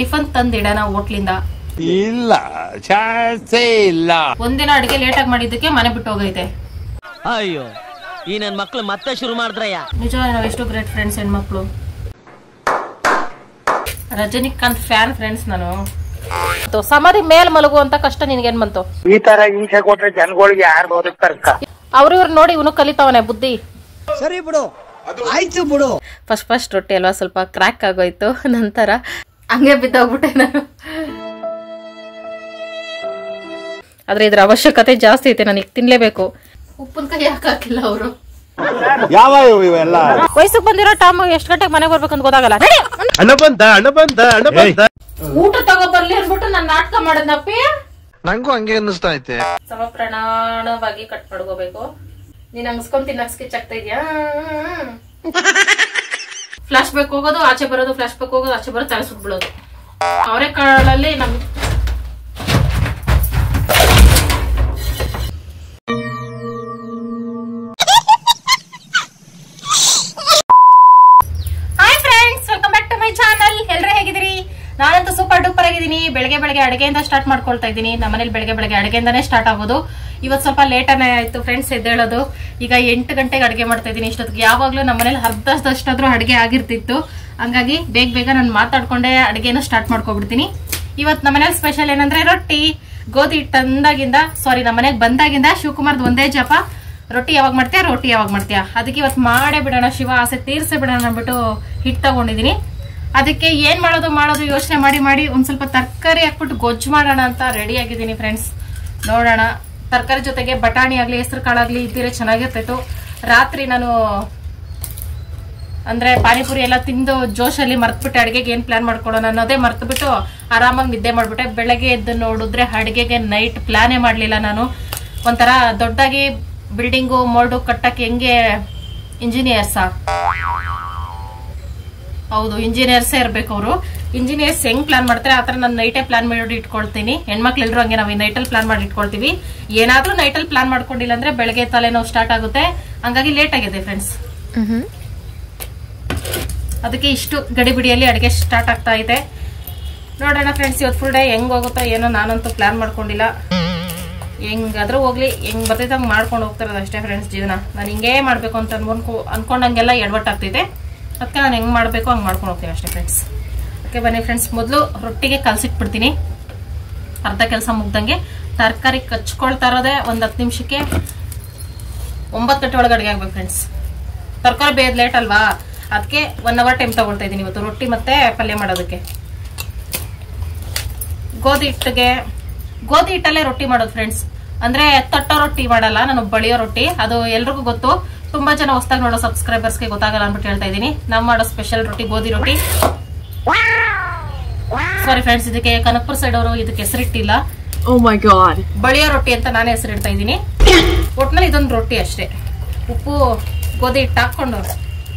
Tiffin ತಂದಿಡೋಣ ಹೋಟ್ಲಿಂದ. ಇಲ್ಲ ಚಾನ್ಸೇ ಇಲ್ಲ. ಒಂದಿನ ಅಡಿಗೆ ಲೇಟ್ ಆಗಿ ಮಾಡಿದ್ದಕ್ಕೆ ಮನೆ ಬಿಟ್ಟು ಹೋಗೈತೆ. ಅಯ್ಯೋ ಈ ನನ್ ಮಕ್ಳು ಮತ್ತೆ ಶುರು ಮಾಡಿದ್ರಯ್ಯ. ನಿಜ ನಾವ್ ಎಷ್ಟು ಗ್ರೇಟ್ ಫ್ರೆಂಡ್ಸ್ ಹೆಣ್ಮಕ್ಳು. ರಜನಿಕಾಂತ್ ಫ್ಯಾನ್ ಫ್ರೆಂಡ್ಸ್ ನಾನು. ಸಮಾಧಿ ಮೇಲ್ ಮಲಗುವಂತ ಕಷ್ಟ ನಿನ್ಗೇನ್ ಬಂತು? ಈ ತರ ಹಿಂಸೆ ಕೊಟ್ರೆ ಜನಗಳಿಗೆ ಯಾರು ಬದುಕ್ತಾರಕ್ಕ? ಅವ್ರಿವ್ರು ನೋಡಿ ಇವನು ಕಲಿತಾವನೆ ಬುದ್ಧಿ. ಸರಿ ಬಿಡು, ಆಯ್ತು ಬಿಡು. ಫಸ್ಟ್ ರೊಟ್ಟಿ ಅಲ್ವಾ ಸ್ವಲ್ಪ ಕ್ರ್ಯಾಕ್ ಆಗೋಯ್ತು, ನಂತರ ಹಂಗೆ ಬಿದ್ದೋಗ್ಬಿಟ್ಟೆ ನಾನು. ಆದ್ರೆ ಇದ್ರ ಅವಶ್ಯಕತೆ ಜಾಸ್ತಿ ಐತೆ, ನನಗೆ ತಿನ್ಲೇಬೇಕು. ಉಪ್ಪಿನಕಾಯಿ ಯಾಕೆ ಹಾಕಿಲ್ಲ ಅವರು? ಯಾವ ಇವೆಲ್ಲ ವಯಸ್ಸಿಗೆ ಬಂದಿರೋ ಟಾಮ್ ಎಷ್ಟು ಗಂಟೆಗೆ ಮನೆಗೆ ಬರ್ಬೇಕಂತ ಗೊತ್ತಾಗಲ್ಲ. ಊಟ ತಗೋ ಬರ್ಲಿ ಅನ್ಬಿಟ್ಟು ನಾನು ನಾಟಕ ಮಾಡದ್ನಪ್ಪಿ. ನಂಗೂ ಹಂಗೆ ಅನ್ನಿಸ್ತಾ ಐತೆ. ಸಮಪ್ರಾಣವಾಗಿ ಕಟ್ ಮಾಡ್ಕೋಬೇಕು. ನೀನ್ ಹಂಗಸ್ಕೊಂಡ್ ತಿನ್ನಕ್ ಸ್ಕೆಚ್ ಆಗ್ತಾ ಇದ್ಯಾ? ಫ್ಲಾಶ್ ಬ್ಯಾಕ್ ಹೋಗೋದು ಆಚೆ ಬರೋದು, ಫ್ಲಾಶ್ ಬ್ಯಾಕ್ ಹೋಗೋದು ಆಚೆ ಬರೋದು, ತಲೆ ಸುಟ್ಬಿಡೋದು. ಅವರೇ ಕಾಳಲ್ಲಿ ನಮ್ ನಾನಂತೂ ಸೂಪರ್ ಡೂಪರ್ ಆಗಿದ್ದೀನಿ. ಬೆಳಗ್ಗೆ ಅಡುಗೆಯಿಂದ ಸ್ಟಾರ್ಟ್ ಮಾಡ್ಕೊಳ್ತಾ ಇದ್ದೀನಿ. ನಮ್ಮನೇಲಿ ಬೆಳಗ್ಗೆ ಅಡುಗೆಯಿಂದಾನೇ ಸ್ಟಾರ್ಟ್ ಆಗೋದು. ಇವತ್ತು ಸ್ವಲ್ಪ ಲೇಟನೇ ಆಯ್ತು ಫ್ರೆಂಡ್ಸ್ ಎದ್ದೇಳೋದು. ಈಗ 8 ಗಂಟೆಗೆ ಅಡುಗೆ ಮಾಡ್ತಾ ಇದ್ದೀನಿ. ಇಷ್ಟೊತ್ತಿಗೆ ಯಾವಾಗ್ಲೂ ನಮ್ಮನೇಲಿ ಅರ್ಧದಷ್ಟಾದ್ರೂ ಅಡುಗೆ ಆಗಿರ್ತಿತ್ತು. ಹಂಗಾಗಿ ಬೇಗ ನಾನು ಮಾತಾಡ್ಕೊಂಡೆ ಅಡುಗೆನ ಸ್ಟಾರ್ಟ್ ಮಾಡ್ಕೊಬಿಡ್ತೀನಿ. ಇವತ್ತು ನಮ್ಮನೇಲಿ ಸ್ಪೆಷಲ್ ಏನಂದ್ರೆ ರೊಟ್ಟಿ. ಗೋಧಿ ಹಿಟ್ಟು ನಮ್ಮನೆಗೆ ಬಂದಾಗಿಂದ ಶಿವಕುಮಾರ್ದು ಒಂದೇ ಜಪ, ರೊಟ್ಟಿ ಯಾವಾಗ ಮಾಡ್ತೀಯಾ. ಅದಕ್ಕೆ ಇವತ್ತು ಮಾಡೇ ಬಿಡೋಣ, ಶಿವ ಆಸೆ ತೀರ್ಸೇ ಬಿಡೋಣ ಅಂದ್ಬಿಟ್ಟು ಹಿಟ್ಟು ತಗೊಂಡಿದ್ದೀನಿ. ಅದಕ್ಕೆ ಏನ್ ಮಾಡೋದು ಯೋಚನೆ ಮಾಡಿ ಒಂದ್ ಸ್ವಲ್ಪ ತರಕಾರಿ ಹಾಕ್ಬಿಟ್ಟು ಗೊಜ್ಜು ಮಾಡೋಣ ಅಂತ ರೆಡಿ ಆಗಿದ್ದೀನಿ ಫ್ರೆಂಡ್ಸ್. ನೋಡೋಣ, ತರಕಾರಿ ಜೊತೆಗೆ ಬಟಾಣಿ ಆಗ್ಲಿ ಹೆಸರು ಕಾಳಾಗ್ಲಿ ಇದ್ದಿದ್ರೆ ಚೆನ್ನಾಗಿರ್ತಿತ್ತು. ರಾತ್ರಿ ನಾನು ಅಂದ್ರೆ ಪಾನಿಪುರಿ ಎಲ್ಲ ತಿಂದು ಜೋಶಲ್ಲಿ ಮರ್ತ್ಬಿಟ್ಟೆ ಅಡಿಗೆಗೆ ಏನ್ ಪ್ಲಾನ್ ಮಾಡ್ಕೊಳ್ಳೋಣ ಅನ್ನೋದೇ ಮರ್ತ್ಬಿಟ್ಟು ಆರಾಮಾಗಿ ನಿದ್ದೆ ಮಾಡ್ಬಿಟ್ಟೆ. ಬೆಳಗ್ಗೆ ಎದ್ದು ನೋಡಿದ್ರೆ ಅಡಿಗೆಗೆ ನೈಟ್ ಪ್ಲಾನೇ ಮಾಡ್ಲಿಲ್ಲ ನಾನು. ಒಂಥರ ದೊಡ್ಡದಾಗಿ ಬಿಲ್ಡಿಂಗು ಮೋಲ್ಡು ಕಟ್ಟಕ್ಕೆ ಹೆಂಗೆ ಇಂಜಿನಿಯರ್ಸಾ? ಹೌದು, ಇಂಜಿನಿಯರ್ಸೇ ಇರ್ಬೇಕು ಅವರು. ಇಂಜಿನಿಯರ್ಸ್ ಹೆಂಗ್ ಪ್ಲಾನ್ ಮಾಡ್ತಾರೆ ಆತರ ನಾನು ನೈಟೇ ಪ್ಲಾನ್ ಮಾಡಿ ಇಟ್ಕೊಳ್ತೀನಿ. ಹೆಣ್ಮಕ್ಳು ಎಲ್ರು ಹಂಗೆ ನಾವು ನೈಟಲ್ಲಿ ಪ್ಲಾನ್ ಮಾಡಿ ಇಟ್ಕೊಳ್ತೀವಿ. ಏನಾದ್ರೂ ನೈಟಲ್ಲಿ ಪ್ಲಾನ್ ಮಾಡ್ಕೊಂಡಿಲ್ಲ ಅಂದ್ರೆ ಬೆಳಗ್ಗೆ ತಲೆನೋವು ಸ್ಟಾರ್ಟ್ ಆಗುತ್ತೆ. ಹಂಗಾಗಿ ಲೇಟ್ ಆಗಿದೆ ಫ್ರೆಂಡ್ಸ್. ಅದಕ್ಕೆ ಇಷ್ಟು ಗಡಿಬಿಡಿಯಲ್ಲಿ ಅಡಿಗೆ ಸ್ಟಾರ್ಟ್ ಆಗ್ತಾ ಇದೆ. ನೋಡೋಣ ಫ್ರೆಂಡ್ಸ್, ಇವತ್ತು ಫುಲ್ ಡೇ ಹೆಂಗ್ ಹೋಗುತ್ತೋ ಏನೋ, ನಾನಂತೂ ಪ್ಲಾನ್ ಮಾಡ್ಕೊಂಡಿಲ್ಲ. ಹೆಂಗಾದ್ರೂ ಹೋಗ್ಲಿ, ಹೆಂಗ್ ಬರ್ತೈತೆ ಹಂಗ್ ಮಾಡ್ಕೊಂಡು ಹೋಗ್ತಿರೋದು ಅಷ್ಟೇ ಫ್ರೆಂಡ್ಸ್ ಜೀವನ. ನಾನು ಹಿಂಗೇ ಮಾಡ್ಬೇಕು ಅಂತ ಅನ್ಕೊಂಡಂಗೆಲ್ಲ ಎಡವಟ್ಟಾಗ್ತಿದೆ. ಅದಕ್ಕೆ ನಾನು ಹೆಂಗ್ ಮಾಡ್ಬೇಕು ಹಂಗ್ ಮಾಡ್ಕೊಂಡು ಹೋಗ್ತೀನಿ ಅಷ್ಟೇ ಫ್ರೆಂಡ್ಸ್. ಓಕೆ ಬನ್ನಿ ಫ್ರೆಂಡ್ಸ್, ಮೊದಲು ರೊಟ್ಟಿಗೆ ಕಲ್ಸಿಟ್ಬಿಡ್ತೀನಿ. ಅರ್ಧ ಕೆಲಸ ಮುಗ್ದಂಗೆ ತರಕಾರಿ ಕಚ್ಕೊಳ್ತಾ ಇರೋದೇ ಒಂದ್ 10 ನಿಮಿಷಕ್ಕೆ. 9 ಗಂಟೆ ಒಳಗೆ ಅಡುಗೆ ಆಗ್ಬೇಕು ಫ್ರೆಂಡ್ಸ್. ತರಕಾರಿ ಬೇಯೋದು ಲೇಟ್ ಅಲ್ವಾ, ಅದಕ್ಕೆ 1 ಅವರ್ ಟೈಮ್ ತಗೊಳ್ತಾ ಇದ್ದೀನಿ ಇವತ್ತು ರೊಟ್ಟಿ ಮತ್ತೆ ಪಲ್ಯ ಮಾಡೋದಕ್ಕೆ. ಗೋಧಿ ಹಿಟ್ಟಲ್ಲೇ ರೊಟ್ಟಿ ಮಾಡೋದು ಫ್ರೆಂಡ್ಸ್. ಅಂದ್ರೆ ತಟ್ಟೋ ರೊಟ್ಟಿ ಮಾಡಲ್ಲ ನಾನು, ಬಳಿಯೋ ರೊಟ್ಟಿ. ಅದು ಎಲ್ರಿಗೂ ಗೊತ್ತು. ತುಂಬಾ ಜನ ಹೊಸದಾಗಿ ನೋಡೋ ಸಬ್ಸ್ಕ್ರೈಬರ್ಸ್ಗೆ ಗೊತ್ತಾಗಲ್ಲ ಅನ್ಬಿಟ್ಟು ಹೇಳ್ತಾ ಇದೀನಿ. ನಾವು ಮಾಡೋ ಸ್ಪೆಷಲ್ ರೊಟ್ಟಿ ಗೋಧಿ ರೊಟ್ಟಿ. ಸಾರಿ ಫ್ರೆಂಡ್ಸ್, ಇದಕ್ಕೆ ಕನಕಪುರ ಸೈಡ್ ಅವರು ಇದಕ್ಕೆ ಹೆಸರಿಟ್ಟಿಲ್ಲ. ಬಳಿಯೋ ರೊಟ್ಟಿ ಅಂತ ನಾನೇ ಹೆಸರಿಡ್ತಾ ಇದ್ದೀನಿ. ಒಟ್ನಲ್ಲಿ ಇದೊಂದು ರೊಟ್ಟಿ ಅಷ್ಟೇ. ಉಪ್ಪು ಗೋಧಿ ಹಿಟ್ಟು ಹಾಕೊಂಡು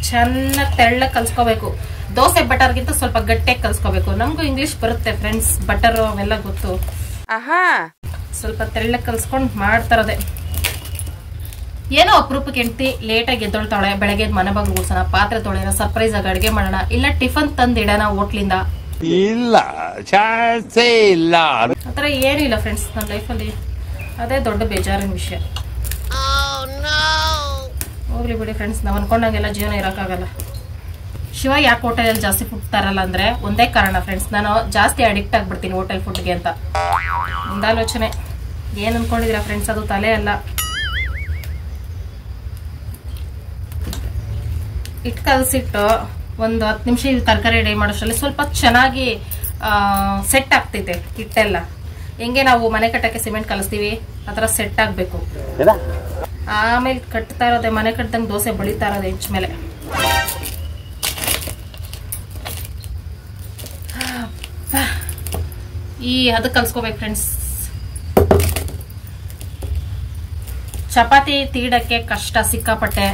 ಚೆನ್ನಾಗಿ ತೆಳ್ಳಗೆ ಕಲ್ಸ್ಕೋಬೇಕು. ದೋಸೆ ಬಟರ್ಗಿಂತ ಸ್ವಲ್ಪ ಗಟ್ಟಿಯಾಗಿ ಕಲ್ಸ್ಕೋಬೇಕು. ನಮಗೂ ಇಂಗ್ಲಿಷ್ ಬರುತ್ತೆ ಫ್ರೆಂಡ್ಸ್, ಬಟರ್ ಅವೆಲ್ಲ ಗೊತ್ತು. ಸ್ವಲ್ಪ ತೆಳ್ಳಗೆ ಕಲ್ಸ್ಕೊಂಡು ಮಾಡ್ತಾರದೆ. ಏನೋ ಅಪರೂಪಕ್ಕೆ ಹೆಂಡತಿ ಲೇಟಾಗಿ ಎದ್ದೊಳ್ತಾಳೆ. ಬೆಳಗ್ಗೆ ಮನೆ ಬಾಗಿಲು ಗುಡ್ಸೋಣ, ಪಾತ್ರೆ ತೊಳೆಯೋಣ, ಸರ್ಪ್ರೈಸ್ ಆಗಿ ಅಡುಗೆ ಮಾಡೋಣ, ಇಲ್ಲ ಟಿಫನ್ ತಂದಿಡೋಣ ಹೋಟ್ಲಿಂದ. ಇಲ್ಲ ಚಾನ್ಸೇ ಇಲ್ಲ. ಆತರ ಏನೂ ಇಲ್ಲ ಫ್ರೆಂಡ್ಸ್ ನನ್ನ ಲೈಫಲ್ಲಿ. ಅದೇ ದೊಡ್ಡ ಬೇಜಾರಿನ ವಿಷಯ. ಹೋಗ್ಲಿ ಬಿಡಿ ಫ್ರೆಂಡ್ಸ್, ನಾವು ಅನ್ಕೊಂಡಂಗೆಲ್ಲ ಜೀವನ ಇರೋಕ್ಕಾಗಲ್ಲ. ಶಿವ ಯಾಕೆ ಹೋಟೆಲಲ್ಲಿ ಜಾಸ್ತಿ ಫುಡ್ ತರಲ್ಲ ಅಂದ್ರೆ ಒಂದೇ ಕಾರಣ ಫ್ರೆಂಡ್ಸ್, ನಾನು ಜಾಸ್ತಿ ಅಡಿಕ್ಟ್ ಆಗ್ಬಿಡ್ತೀನಿ ಹೋಟೆಲ್ ಫುಡ್ಗೆ ಅಂತ. ಮುಂದಾಲೋಚನೆ ಏನ್ ಅನ್ಕೊಂಡಿದೀರಾ ಫ್ರೆಂಡ್ಸ್, ಅದು ತಲೆ ಅಲ್ಲ. ಹಿಟ್ಟು ಕಲಸಿಟ್ಟು ಒಂದು 10 ನಿಮಿಷ ತರಕಾರಿ ರೆಡಿ ಮಾಡೋಷ್ಟರಲ್ಲಿ ಸ್ವಲ್ಪ ಚೆನ್ನಾಗಿ ಸೆಟ್ ಆಗ್ತೈತೆ ಹಿಟ್ಟೆಲ್ಲ. ಹೆಂಗೆ ನಾವು ಮನೆ ಕಟ್ಟಕ್ಕೆ ಸಿಮೆಂಟ್ ಕಲಿಸ್ತೀವಿ ಆತರ ಸೆಟ್ ಆಗ್ಬೇಕು. ಆಮೇಲೆ ಕಟ್ತಾ ಇರೋದೆ, ಮನೆ ಕಟ್ಟದಂಗೆ ದೋಸೆ ಬಳಿತಾ ಇರೋದೆ ಹೆಂಚ ಮೇಲೆ. ಅದಕ್ಕೆ ಕಲ್ಸ್ಕೋಬೇಕು ಫ್ರೆಂಡ್ಸ್. ಚಪಾತಿ ತೀಡಕ್ಕೆ ಕಷ್ಟ ಸಿಕ್ಕಾಪಟ್ಟೆ.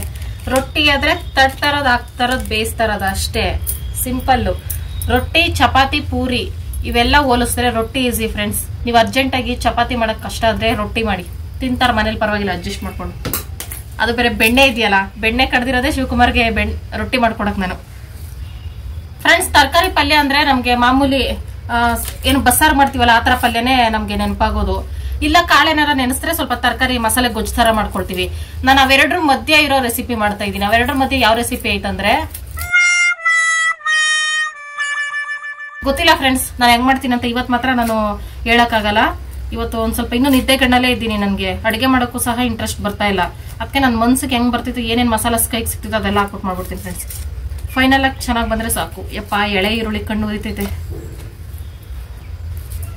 ರೊಟ್ಟಿ ಆದ್ರೆ ತಟ್ತಾ ಇರೋದು, ಹಾಕ್ತಾ ಇರೋದು, ಬೇಯಿಸ್ತಾ ಇರೋದು ಅಷ್ಟೇ, ಸಿಂಪಲ್ಲು. ರೊಟ್ಟಿ ಚಪಾತಿ ಪೂರಿ ಇವೆಲ್ಲ ಹೋಲಿಸಿದ್ರೆ ರೊಟ್ಟಿ ಈಸಿ ಫ್ರೆಂಡ್ಸ್. ನೀವು ಅರ್ಜೆಂಟಾಗಿ ಚಪಾತಿ ಮಾಡಕ್ ಕಷ್ಟ ಆದ್ರೆ ರೊಟ್ಟಿ ಮಾಡಿ ತಿಂತಾರ ಮನೇಲಿ, ಪರವಾಗಿಲ್ಲ ಅಡ್ಜಸ್ಟ್ ಮಾಡ್ಕೊಂಡು. ಅದು ಬೇರೆ ಬೆಣ್ಣೆ ಇದೆಯಲ್ಲ, ಬೆಣ್ಣೆ ಕಡ್ದಿರೋದೇ ಶಿವಕುಮಾರ್ಗೆ ರೊಟ್ಟಿ ಮಾಡ್ಕೊಡಕ್ ನಾನು. ಫ್ರೆಂಡ್ಸ್ ತರಕಾರಿ ಪಲ್ಯ ಅಂದ್ರೆ ನಮ್ಗೆ ಮಾಮೂಲಿ ಏನು ಬಸ್ಸಾರು ಮಾಡ್ತೀವಲ್ಲ ಆ ಥರ ಪಲ್ಯನೇ ನಮಗೆ ನೆನಪಾಗೋದು. ಇಲ್ಲ ಕಾಳೇನಾರ ನೆನೆಸಿದ್ರೆ ಸ್ವಲ್ಪ ತರಕಾರಿ ಮಸಾಲೆ ಗೊಜ್ಜು ಥರ ಮಾಡ್ಕೊಳ್ತೀವಿ. ನಾನು ಅವೆರಡರ ಮಧ್ಯೆ ಇರೋ ರೆಸಿಪಿ ಮಾಡ್ತಾ ಇದ್ದೀನಿ. ಅವೆರಡರ ಮಧ್ಯೆ ಯಾವ ರೆಸಿಪಿ ಐತಂದ್ರೆ ಗೊತ್ತಿಲ್ಲ ಫ್ರೆಂಡ್ಸ್, ನಾನು ಹೆಂಗ್ ಮಾಡ್ತೀನಿ ಅಂತ ಇವತ್ತು ಮಾತ್ರ ನಾನು ಹೇಳಕ್ಕಾಗಲ್ಲ. ಇವತ್ತು ಒಂದ್ ಸ್ವಲ್ಪ ಇನ್ನೂ ನಿದ್ದೆ ಕಣ್ಣಲ್ಲೇ ಇದ್ದೀನಿ. ನನಗೆ ಅಡಿಗೆ ಮಾಡೋಕ್ಕೂ ಸಹ ಇಂಟ್ರೆಸ್ಟ್ ಬರ್ತಾ ಇಲ್ಲ. ಅದಕ್ಕೆ ನನ್ನ ಮನ್ಸಿಗೆ ಹೆಂಗ್ ಬರ್ತಿತ್ತು, ಏನೇನ್ ಮಸಾಲಾಸ್ ಕೈಗೆ ಸಿಗ್ತಿತ್ತು ಅದೆಲ್ಲ ಹಾಕ್ಬಿಟ್ಟು ಮಾಡ್ಬಿಡ್ತೀನಿ ಫ್ರೆಂಡ್ಸ್. ಫೈನಲ್ ಆಗಿ ಚೆನ್ನಾಗಿ ಬಂದ್ರೆ ಸಾಕು. ಯಪ್ಪ ಎಳೆ ಈರುಳ್ಳಿ ಕಣ್ಣು ಉರಿತೈತೆ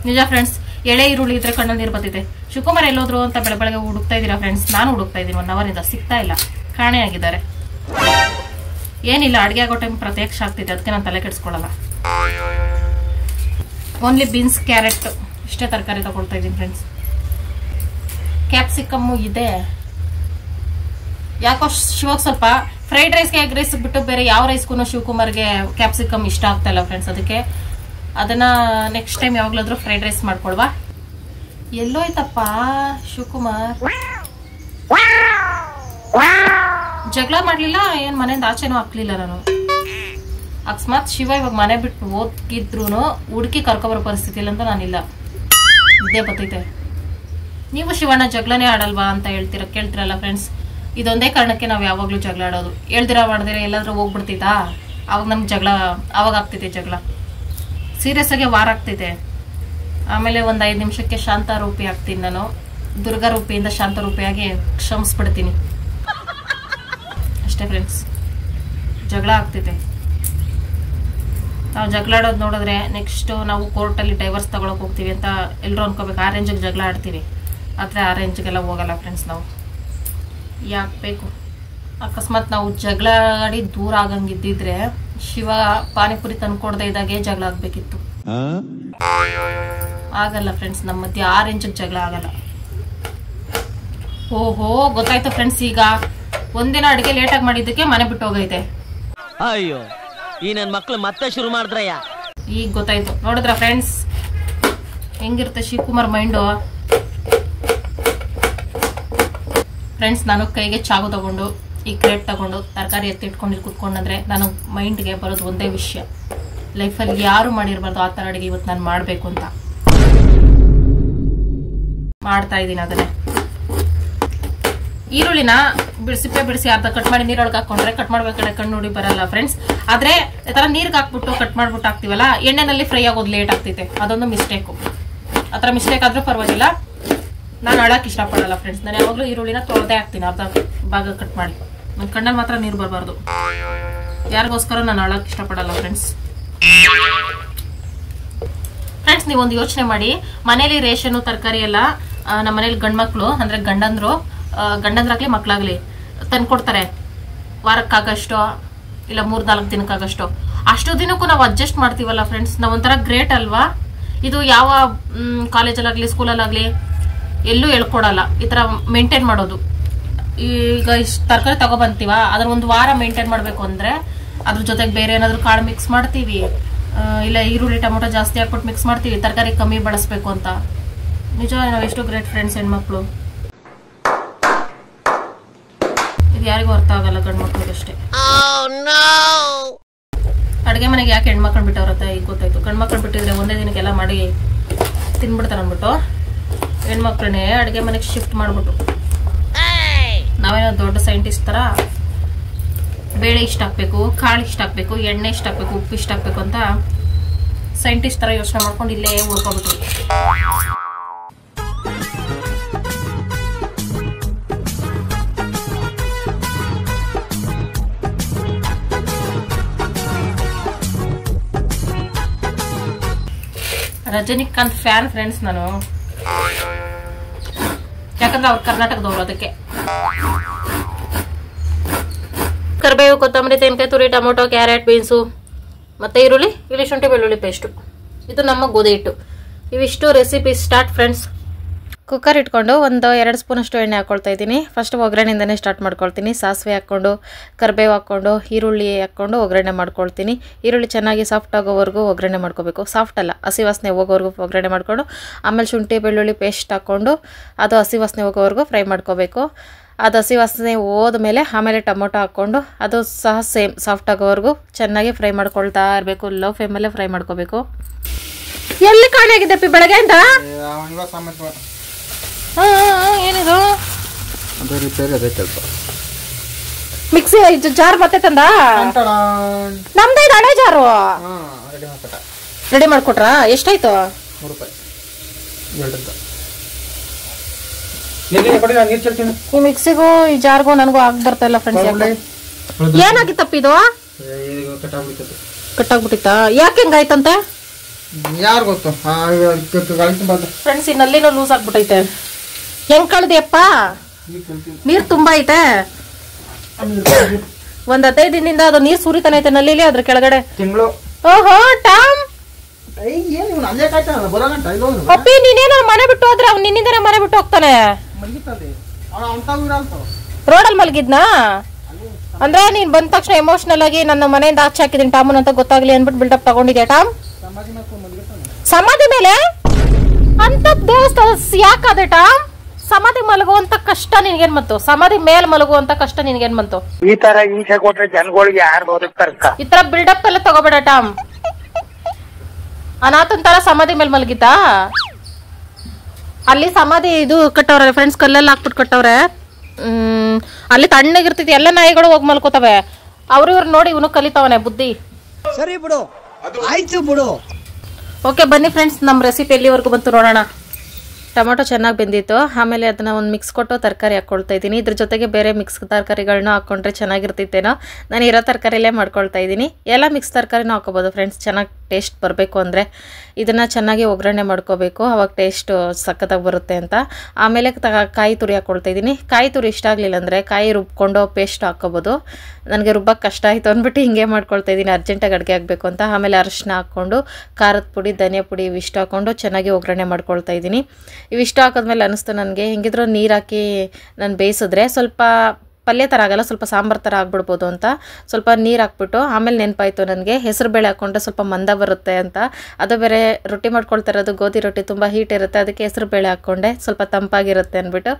ನಿಜ ಫ್ರೆಂಡ್ಸ್. ಎಳೆ ಈರುಳ್ಳಿ ಇದ್ರೆ ಕಣ್ಣಲ್ಲಿ ನೀರು ಬರ್ತೈತೆ. ಶಿವಕುಮಾರ್ ಎಲ್ಲೋದ್ರು ಅಂತ ಬೆಳಗ್ಗೆ ಹುಡುಕ್ತಾ ಇದ್ದೀರಾ ಫ್ರೆಂಡ್ಸ್? ನಾನು ಹುಡುಕ್ತಾ ಇದ್ದೀನಿ 1 ಅವರಿಂದ, ಸಿಗ್ತಾ ಇಲ್ಲ, ಕಾಣೆ ಆಗಿದ್ದಾರೆ. ಏನಿಲ್ಲ, ಅಡಿಗೆ ಆಗೋ ಟೈಮ್ ಪ್ರತ್ಯಕ್ಷ ಆಗ್ತಿದೆ, ಅದಕ್ಕೆ ನಾನು ತಲೆ ಕೆಡಿಸ್ಕೊಳ್ಳಲ್ಲ. ಓನ್ಲಿ ಬೀನ್ಸ್, ಕ್ಯಾರೆಟ್ ಇಷ್ಟೇ ತರಕಾರಿ ತಗೊಳ್ತಾ ಇದ್ದೀನಿ ಫ್ರೆಂಡ್ಸ್. ಕ್ಯಾಪ್ಸಿಕಮ್ಮು ಇದೆ. ಯಾಕೋ ಶಿವಾಗ ಸ್ವಲ್ಪ ಫ್ರೈಡ್ ರೈಸ್ಗೆ ಎಗ್ ರೈಸ್ ಬಿಟ್ಟು ಬೇರೆ ಯಾವ ರೈಸ್ಗೂ ಶಿವಕುಮಾರ್ಗೆ ಕ್ಯಾಪ್ಸಿಕಮ್ ಇಷ್ಟ ಆಗ್ತಾ ಇಲ್ಲ ಫ್ರೆಂಡ್ಸ್. ಅದಕ್ಕೆ ಅದನ್ನ ನೆಕ್ಸ್ಟ್ ಟೈಮ್ ಯಾವಾಗ್ಲಾದ್ರೂ ಫ್ರೈಡ್ ರೈಸ್ ಮಾಡ್ಕೊಳ್ವಾ. ಎಲ್ಲೋಯ್ತಪ್ಪ ಶಿವಕುಮಾರ್? ಜಗಳ ಮಾಡ್ಲಿಲ್ಲ ಏನ್? ಮನೆಯಿಂದ ಆಚೆನೂ ಹಾಕ್ಲಿಲ್ಲ ನಾನು. ಅಕಸ್ಮಾತ್ ಶಿವ ಇವಾಗ ಮನೆ ಬಿಟ್ಟು ಓದ್ಗಿದ್ರು ಹುಡುಕಿ ಕರ್ಕೊಬರೋ ಪರಿಸ್ಥಿತಿ ಇಲ್ಲ ಅಂತ ನಾನಿಲ್ಲ. ಇದೇ ಬತ್ತೈತೆ. ನೀವು ಶಿವಣ್ಣ ಜಗಳನೇ ಆಡಲ್ವಾ ಅಂತ ಕೇಳ್ತಿರಲ್ಲ ಫ್ರೆಂಡ್ಸ್. ಇದೊಂದೇ ಕಾರಣಕ್ಕೆ ನಾವು ಯಾವಾಗ್ಲೂ ಜಗಳ ಆಡೋದು. ಹೇಳ್ದಿರ ಮಾಡ್ದಿರ ಎಲ್ಲಾದ್ರೂ ಹೋಗ್ಬಿಡ್ತೈತಾ, ಅವಾಗ ನಮ್ಗೆ ಜಗಳ ಅವಾಗ ಆಗ್ತೈತೆ. ಜಗಳ ಸೀರಿಯಸ್ ಆಗಿ ವಾರ ಆಗ್ತೈತೆ. ಆಮೇಲೆ ಒಂದ್ 5 ನಿಮಿಷಕ್ಕೆ ಶಾಂತ ರೂಪಿ ಆಗ್ತೀನಿ ನಾನು. ದುರ್ಗಾ ರೂಪಿಯಿಂದ ಶಾಂತ ರೂಪಿಯಾಗಿ ಕ್ಷಮಿಸ್ಬಿಡ್ತೀನಿ ಅಷ್ಟೇ ಫ್ರೆಂಡ್ಸ್. ಜಗಳ ಆಗ್ತೈತೆ. ನಾವು ಜಗಳಾಡೋದು ನೋಡಿದ್ರೆ ನೆಕ್ಸ್ಟ್ ನಾವು ಕೋರ್ಟಲ್ಲಿ ಡೈವರ್ಸ್ ತಗೊಳಕ್ ಹೋಗ್ತೀವಿ ಅಂತ ಎಲ್ಲರೂ ಅನ್ಕೋಬೇಕು. ಆ ರೇಂಜಿಗೆ ಜಗಳ ಆಡ್ತೀವಿ, ಆದರೆ ಆ ರೇಂಜ್ಗೆಲ್ಲ ಹೋಗಲ್ಲ ಫ್ರೆಂಡ್ಸ್. ನಾವು ಯಾಕೆ ಬೇಕು? ಅಕಸ್ಮಾತ್ ನಾವು ಜಗಳ ಆಡಿ ದೂರ ಆಗಂಗಿದ್ದಿದ್ರೆ ಶಿವ ಪಾನಿಪುರಿ ತಂದ್ಕೊಡ್ದೆ ಇದ್ದಾಗೆ ಜಗಳ ಆಗ್ಬೇಕಿತ್ತು. ಆಗಲ್ಲ ಫ್ರೆಂಡ್ಸ್, ನಮ್ಮ ಮಧ್ಯೆ ಆ ರೇಂಜಿಗೆ ಜಗಳ ಆಗಲ್ಲ. ಓಹೋ ಗೊತ್ತಾಯ್ತು ಫ್ರೆಂಡ್ಸ್. ಈಗ ಒಂದಿನ ಅಡಿಗೆ ಲೇಟಾಗಿ ಮಾಡಿದ್ದಕ್ಕೆ ಮನೆ ಬಿಟ್ಟು ಹೋಗೈತೆ. ಅಯ್ಯೋ, ಈ ನನ್ ಮಕ್ಳು ಮತ್ತೆ ಶುರು ಮಾಡಿದ್ರಯ್ಯ. ಈಗ ಗೊತ್ತಾಯ್ತು. ನೋಡಿದ್ರ ಫ್ರೆಂಡ್ಸ್ ಹೆಂಗಿರುತ್ತೆ ಶಿವಕುಮಾರ್ ಮೈಂಡು? ಫ್ರೆಂಡ್ಸ್ ನಾನು ಕೈಗೆ ಚಾಕು ತಗೊಂಡು ಈ ಕ್ರೇಟ್ ತಗೊಂಡು ತರಕಾರಿ ಎತ್ತಿಟ್ಕೊಂಡು ಕುತ್ಕೊಂಡ್ರೆ ನಾನು ಮೈಂಡ್ಗೆ ಬರೋದು ಒಂದೇ ವಿಷಯ, ಲೈಫಲ್ಲಿ ಯಾರು ಮಾಡಿರ್ಬಾರ್ದು ಆ ಥರ ಅಡುಗೆ ಇವತ್ತು ನಾನು ಮಾಡಬೇಕು ಅಂತ ಮಾಡ್ತಾ ಇದ್ದೀನಿ. ಅದನ್ನೇ ಈರುಳ್ಳಿನ ಸಿಪ್ಪೆ ಬಿಡಿಸಿ ಅರ್ಧ ಕಟ್ ಮಾಡಿ ನೀರೊಳಗೆ ಹಾಕೊಂಡ್ರೆ ಕಟ್ ಮಾಡ್ಬೇಕಾದ್ರೆ ಕಣ್ಣು ನೋಡಿ ಬರಲ್ಲ ಫ್ರೆಂಡ್ಸ್. ಆದ್ರೆ ಈ ತರ ನೀರ್ಗೆ ಹಾಕ್ಬಿಟ್ಟು ಕಟ್ ಮಾಡ್ಬಿಟ್ಟು ಹಾಕ್ತಿವಲ್ಲ, ಎಣ್ಣೆನಲ್ಲಿ ಫ್ರೈ ಆಗೋದು ಲೇಟ್ ಆಗ್ತೈತೆ. ಅದೊಂದು ಮಿಸ್ಟೇಕು. ಆ ಥರ ಮಿಸ್ಟೇಕ್ ಆದ್ರೂ ಪರವಾಗಿಲ್ಲ, ನಾನು ಅಳಕ್ ಇಷ್ಟಪಡಲ್ಲ ಫ್ರೆಂಡ್ಸ್. ನಾನು ಯಾವಾಗಲೂ ಈರುಳ್ಳಿನ ತೊಳೆದೇ ಹಾಕ್ತೀನಿ ಅರ್ಧ ಭಾಗ ಕಟ್ ಮಾಡಿ. ನನ್ನ ಕಣ್ಣಲ್ಲಿ ಮಾತ್ರ ನೀರು ಬರಬಾರ್ದು. ಯಾರಿಗೋಸ್ಕರ ನಾನು ಅಳಕ್ ಇಷ್ಟಪಡಲ್ಲ ಫ್ರೆಂಡ್ಸ್. ಫ್ರೆಂಡ್ಸ್ ನೀವೊಂದು ಯೋಚನೆ ಮಾಡಿ, ಮನೇಲಿ ರೇಷನ್ ತರಕಾರಿ ಎಲ್ಲ ನಮ್ಮ ಮನೇಲಿ ಗಂಡ್ಮಕ್ಳು ಅಂದ್ರೆ ಗಂಡಂದ್ರಾಗ್ಲಿ ಮಕ್ಳಾಗ್ಲಿ ತಂದ್ಕೊಡ್ತಾರೆ. ವಾರಕ್ಕಾಗಷ್ಟೋ ಇಲ್ಲ 3-4 ದಿನಕ್ಕಾಗಷ್ಟೋ. ಅಷ್ಟು ದಿನಕ್ಕೂ ನಾವು ಅಡ್ಜಸ್ಟ್ ಮಾಡ್ತೀವಲ್ಲ ಫ್ರೆಂಡ್ಸ್, ನಾವೊಂಥರ ಗ್ರೇಟ್ ಅಲ್ವಾ? ಇದು ಯಾವ ಕಾಲೇಜಲ್ಲಾಗ್ಲಿ ಸ್ಕೂಲಲ್ಲಾಗ್ಲಿ ಎಲ್ಲೂ ಹೇಳ್ಕೊಡಲ್ಲ ಈ ತರ ಮೇಂಟೈನ್ ಮಾಡೋದು. ಈಗ ಇಷ್ಟು ತರಕಾರಿ ತಗೊಬಂತೀವ, ಅದ್ರ 1 ವಾರ ಮೇಂಟೈನ್ ಮಾಡ್ಬೇಕು ಅಂದ್ರೆ ಅದ್ರ ಜೊತೆಗೆ ಬೇರೆ ಏನಾದ್ರು ಕಾಳು ಮಿಕ್ಸ್ ಮಾಡ್ತೀವಿ, ಇಲ್ಲ ಈರುಳ್ಳಿ ಟೊಮೊಟೊ ಜಾಸ್ತಿ ಹಾಕ್ಬಿಟ್ಟು ಮಿಕ್ಸ್ ಮಾಡ್ತೀವಿ ತರಕಾರಿ ಕಮ್ಮಿ ಬಳಸ್ಬೇಕು ಅಂತ. ನಿಜ ನಾವು ಎಷ್ಟು ಗ್ರೇಟ್ ಫ್ರೆಂಡ್ಸ್ ಹೆಣ್ಮಕ್ಳು. ಇದು ಯಾರಿಗೂ ಅರ್ಥ ಆಗಲ್ಲ, ಗಂಡು ಮಕ್ಳಿಗಷ್ಟೇ. ಅಡುಗೆ ಮನೆಗೆ ಯಾಕೆ ಹೆಣ್ಮಕ್ಳು ಬಿಟ್ಟವ್ರತ್ತ ಈಗ ಗೊತ್ತಾಯ್ತು. ಗಂಡು ಮಕ್ಳು ಬಿಟ್ಟಿದ್ರೆ ಒಂದೇ ದಿನಕ್ಕೆಲ್ಲ ಮಾಡಿ ತಿನ್ಬಿಡ್ತಾರೆ ಅಂದ್ಬಿಟ್ಟು ಹೆಣ್ಮಕ್ಳನ್ನೇ ಅಡುಗೆ ಮನೆಗೆ ಶಿಫ್ಟ್ ಮಾಡ್ಬಿಟ್ಟು ನಾವೇನೋ ದೊಡ್ಡ ಸೈಂಟಿಸ್ಟ್ ತರ ಬೇಳೆ ಇಷ್ಟ ಹಾಕ್ಬೇಕು, ಕಾಳು ಇಷ್ಟ ಹಾಕ್ಬೇಕು, ಎಣ್ಣೆ ಇಷ್ಟ ಹಾಕ್ಬೇಕು, ಉಪ್ಪು ಇಷ್ಟ ಹಾಕ್ಬೇಕು ಅಂತ ಸೈಂಟಿಸ್ಟ್ ತರ ಯೋಚನೆ ಮಾಡ್ಕೊಂಡು ಇಲ್ಲೇ ಉಳ್ಕೊಬಿಟ್ವಿ. ರಜನಿಕಾಂತ್ ಫ್ಯಾನ್ ಫ್ರೆಂಡ್ಸ್ ನಾನು, ಯಾಕಂದ್ರೆ ಅವ್ರು ಕರ್ನಾಟಕದವ್ರು. ಅದಕ್ಕೆ ಕರಿಬೇವು, ಕೊತ್ತಂಬರಿ, ತೆಂಗಿನಕಾಯಿ ತುರಿ, ಟೊಮೊಟೊ, ಕ್ಯಾರೆಟ್, ಬೀನ್ಸು ಮತ್ತೆ ಈರುಳ್ಳಿ, ಶುಂಠಿ ಬೆಳ್ಳುಳ್ಳಿ ಪೇಸ್ಟು, ಇದು ನಮ್ಮ ಗೋಧಿ ಹಿಟ್ಟು. ಇವಿಷ್ಟು ರೆಸಿಪಿ ಸ್ಟಾರ್ಟ್ ಫ್ರೆಂಡ್ಸ್. ಕುಕ್ಕರ್ ಇಟ್ಕೊಂಡು 1-2 ಸ್ಪೂನ್ ಅಷ್ಟು ಎಣ್ಣೆ ಹಾಕ್ಕೊಳ್ತಾ ಇದ್ದೀನಿ. ಫಸ್ಟ್ ಒಗ್ಗರಣೆಯಿಂದನೇ ಸ್ಟಾರ್ಟ್ ಮಾಡ್ಕೊಳ್ತೀನಿ. ಸಾಸಿವೆ ಹಾಕ್ಕೊಂಡು, ಕರಿಬೇವು ಹಾಕ್ಕೊಂಡು, ಈರುಳ್ಳಿ ಹಾಕ್ಕೊಂಡು ಒಗ್ಗರಣೆ ಮಾಡ್ಕೊಳ್ತೀನಿ. ಈರುಳ್ಳಿ ಚೆನ್ನಾಗಿ ಸಾಫ್ಟ್ ಆಗೋವರೆಗೂ ಒಗ್ಗರಣೆ ಮಾಡ್ಕೋಬೇಕು. ಸಾಫ್ಟ್ ಅಲ್ಲ, ಹಸಿ ವಾಸನೆ ಹೋಗೋವರೆಗೂ ಒಗ್ಗರಣೆ ಮಾಡ್ಕೊಂಡು ಆಮೇಲೆ ಶುಂಠಿ ಬೆಳ್ಳುಳ್ಳಿ ಪೇಸ್ಟ್ ಹಾಕ್ಕೊಂಡು ಅದು ಹಸಿ ವಾಸನೆ ಹೋಗೋವರೆಗೂ ಫ್ರೈ ಮಾಡ್ಕೋಬೇಕು. ಅದು ಹಸಿ ವಾಸನೆ ಹೋದ್ಮೇಲೆ ಆಮೇಲೆ ಟೊಮೊಟೊ ಹಾಕ್ಕೊಂಡು ಅದು ಸಹ ಸೇಮ್ ಸಾಫ್ಟ್ ಆಗೋವರೆಗೂ ಚೆನ್ನಾಗಿ ಫ್ರೈ ಮಾಡ್ಕೊಳ್ತಾ ಇರಬೇಕು. ಲೋ ಫ್ಲೇಮಲ್ಲೇ ಫ್ರೈ ಮಾಡ್ಕೋಬೇಕು. ಎಲ್ಲಿ ಕಾಣಾಗಿದ್ದಪ್ಪಿ ಬೆಳಗ್ಗೆಯಿಂದ? ಏನಿದು ಮಿಕ್ಸಿ ಜಾರ್ ಮತ್ತೆ ತಂದ? ನಮ್ದು ಇದು ಹಳೆ ಜಾರು ರೆಡಿ ಮಾಡ್ಕೊಟ್ರಾ? ಎಷ್ಟಾಯ್ತು? ಈ ಮಿಕ್ಸಿಗೂ ಈ ಜಾರ್ಗೂ ನನಗೂ ಆಗ್ ಬರ್ತಾ ಇಲ್ಲ ಫ್ರೆಂಡ್ಸ್. ಏನಾಗಿತ್ತಪ್ಪ ಇದು? ಕಟ್ಟಾಗ್ಬಿಟ್ಟಿತ್ತ? ಯಾಕೆ ಹೆಂಗಾಯ್ತಂತೆ? ಯಾರು ಗೊತ್ತು ಫ್ರೆಂಡ್ಸ್, ಈ ನಲ್ಲಿನೂ ಲೂಸ್ ಆಗ್ಬಿಟ್ಟೈತೆ. ಹೆಂಗ್ ಕಳ್ದಿಯಪ್ಪ? ನೀರ್ ತುಂಬಾ ಐತೆ. ಒಂದ್ 15 ದಿನದಿಂದ ಅದು ನೀರ್ ಸುರಿತಾನೆ ಐತೆ ನಲ್ಲಿಲಿ, ಅದ್ರ ಕೆಳಗಡೆ. ತಿಂಗಳು. ಓಹೋ ಟಾಮ್, ಅಪ್ಪಿ ನೀನೇನೋ ಮನೆ ಬಿಟ್ಟು ಹೋದ್ರೆ ಅವ್ನು ನಿನ್ನಿಂದನೇ ಮನೆ ಬಿಟ್ಟು ಹೋಗ್ತಾನೆ. ರೋಡಲ್ಲಿ ಮಲಗಿದ್ನಾ? ಅಂದ್ರೆ ನೀನ್ ಬಂದ ತಕ್ಷಣ ಎಮೋಷನಲ್ ಆಗಿ ನನ್ನ ಮನೆಯಿಂದ ಆಚೆ ಹಾಕಿದೀನಿ ಟಾಮನ್ ಅಂತ ಗೊತ್ತಾಗ್ಲಿ ಅಂದ್ಬಿಟ್ಟು ಬಿಲ್ಡಪ್ ತಗೊಂಡಿದ್ಯಾ ಟಾಮ್? ಸಮಾಧಿ ಮೇಲೆ ಅಂತ ದೇವಸ್ಥಾನ ಯಾಕಾದೆ ಟಾಮ್? ಸಮಾಧಿ ಮಲಗುವಂತ ಕಷ್ಟ ನಿನ್ಗೇನ್ ಬಂತು? ಸಮಾಧಿ ಮೇಲ್ ಮಲಗುವಂತ ಕಷ್ಟ ನಿನ್ಗೇನ್ ಬಂತು? ಈ ತರ ಹಿಂಸೆ ಕೊಟ್ರೆ ಜನಗಳಿಗೆ ಯಾರು ಬದುಕ್ತಾರಕ್ಕ? ಈ ತರ ಬಿಲ್ಡಪ್ ಎಲ್ಲ ತಗೋಬೇಡ ಟಾಮ್. ಅನಾಥನ್ ತರ ಸಮಾಧಿ ಮೇಲೆ ಮಲಗಿದ್ದ? ಅಲ್ಲಿ ಸಮಾಧಿ ಇದು ಕಟ್ಟವ್ರೆ ಫ್ರೆಂಡ್ಸ್, ಕಲ್ಲೆಲ್ಲ ಹಾಕ್ಬಿಟ್ಟು ಕಟ್ಟವ್ರೆ. ಅಲ್ಲಿ ತಣ್ಣಗಿರ್ತೈತಿ, ಎಲ್ಲ ನಾಯಿಗಳು ಹೋಗಿ ಮಲ್ಕೋತವೆ. ಇವ್ರು ನೋಡಿ ಇವನು ಕಲಿತಾವನೆ ಬುದ್ಧಿ. ಸರಿ ಬಿಡು, ಆಯ್ತು ಬಿಡು. ಓಕೆ ಬನ್ನಿ ಫ್ರೆಂಡ್ಸ್, ನಮ್ಮ ರೆಸಿಪಿ ಎಲ್ಲಿವರೆಗೂ ಬಂತು ನೋಡೋಣ. ಟೊಮೊಟೊ ಚೆನ್ನಾಗಿ ಬೆಂದಿತ್ತು. ಆಮೇಲೆ ಅದನ್ನ ಒಂದು ಮಿಕ್ಸ್ ಕೊಟ್ಟು ತರಕಾರಿ ಹಾಕ್ಕೊಳ್ತಾ ಇದ್ದೀನಿ. ಇದ್ರ ಜೊತೆಗೆ ಬೇರೆ ಮಿಕ್ಸ್ ತರಕಾರಿಗಳನ್ನ ಹಾಕ್ಕೊಂಡ್ರೆ ಚೆನ್ನಾಗಿರ್ತಿತ್ತೇನೋ. ನಾನು ಇರೋ ತರಕಾರಿಲೇ ಮಾಡ್ಕೊಳ್ತಾ ಇದ್ದೀನಿ. ಎಲ್ಲ ಮಿಕ್ಸ್ ತರಕಾರಿನೂ ಹಾಕೋಬೋದು ಫ್ರೆಂಡ್ಸ್, ಚೆನ್ನಾಗಿ ಟೇಸ್ಟ್ ಬರಬೇಕು ಅಂದರೆ. ಇದನ್ನು ಚೆನ್ನಾಗಿ ಒಗ್ಗರಣೆ ಮಾಡ್ಕೋಬೇಕು, ಅವಾಗ ಟೇಸ್ಟ್ ಸಖತ್ತಾಗಿ ಬರುತ್ತೆ ಅಂತ. ಆಮೇಲೆ ಕಾಯಿ ತುರಿ ಹಾಕ್ಕೊಳ್ತಾ ಇದ್ದೀನಿ. ಕಾಯಿ ತುರಿ ಇಷ್ಟ ಆಗಲಿಲ್ಲ ಅಂದರೆ ಕಾಯಿ ರುಬ್ಕೊಂಡು ಪೇಸ್ಟ್ ಹಾಕ್ಕೋಬೋದು. ನನಗೆ ರುಬ್ಬಕ್ಕೆ ಕಷ್ಟ ಆಯಿತು ಅಂದ್ಬಿಟ್ಟು ಹಿಂಗೆ ಮಾಡ್ಕೊಳ್ತಾ ಇದ್ದೀನಿ, ಅರ್ಜೆಂಟಾಗಿ ಅಡುಗೆ ಆಗಬೇಕು ಅಂತ. ಆಮೇಲೆ ಅರಿಶಿನ ಹಾಕ್ಕೊಂಡು ಖಾರದ ಪುಡಿ, ಧನಿಯಾ ಪುಡಿ ಇವಿಷ್ಟು ಹಾಕ್ಕೊಂಡು ಚೆನ್ನಾಗಿ ಒಗ್ಗರಣೆ ಮಾಡ್ಕೊಳ್ತಾ ಇದ್ದೀನಿ. ಇವಿಷ್ಟು ಹಾಕಿದ್ಮೇಲೆ ಅನ್ನಿಸ್ತು ನನಗೆ ಹೆಂಗಿದ್ರು ನೀರು ಹಾಕಿ ನಾನು ಬೇಯಿಸಿದ್ರೆ ಸ್ವಲ್ಪ ಪಲ್ಯ ಥರ ಆಗಲ್ಲ, ಸ್ವಲ್ಪ ಸಾಂಬಾರು ಥರ ಆಗ್ಬಿಡ್ಬೋದು ಅಂತ ಸ್ವಲ್ಪ ನೀರು ಹಾಕ್ಬಿಟ್ಟು, ಆಮೇಲೆ ನೆನಪಾಯಿತು ನನಗೆ ಹೆಸರು ಬೇಳೆ ಹಾಕ್ಕೊಂಡ್ರೆ ಸ್ವಲ್ಪ ಮಂದ ಬರುತ್ತೆ ಅಂತ. ಅದು ಬೇರೆ ರೊಟ್ಟಿ ಮಾಡ್ಕೊಳ್ತಾ ಇರೋದು ಗೋಧಿ ರೊಟ್ಟಿ ತುಂಬ ಹೀಟ್ ಇರುತ್ತೆ, ಅದಕ್ಕೆ ಹೆಸರು ಬೇಳೆ ಹಾಕ್ಕೊಂಡೆ ಸ್ವಲ್ಪ ತಂಪಾಗಿರುತ್ತೆ ಅಂದ್ಬಿಟ್ಟು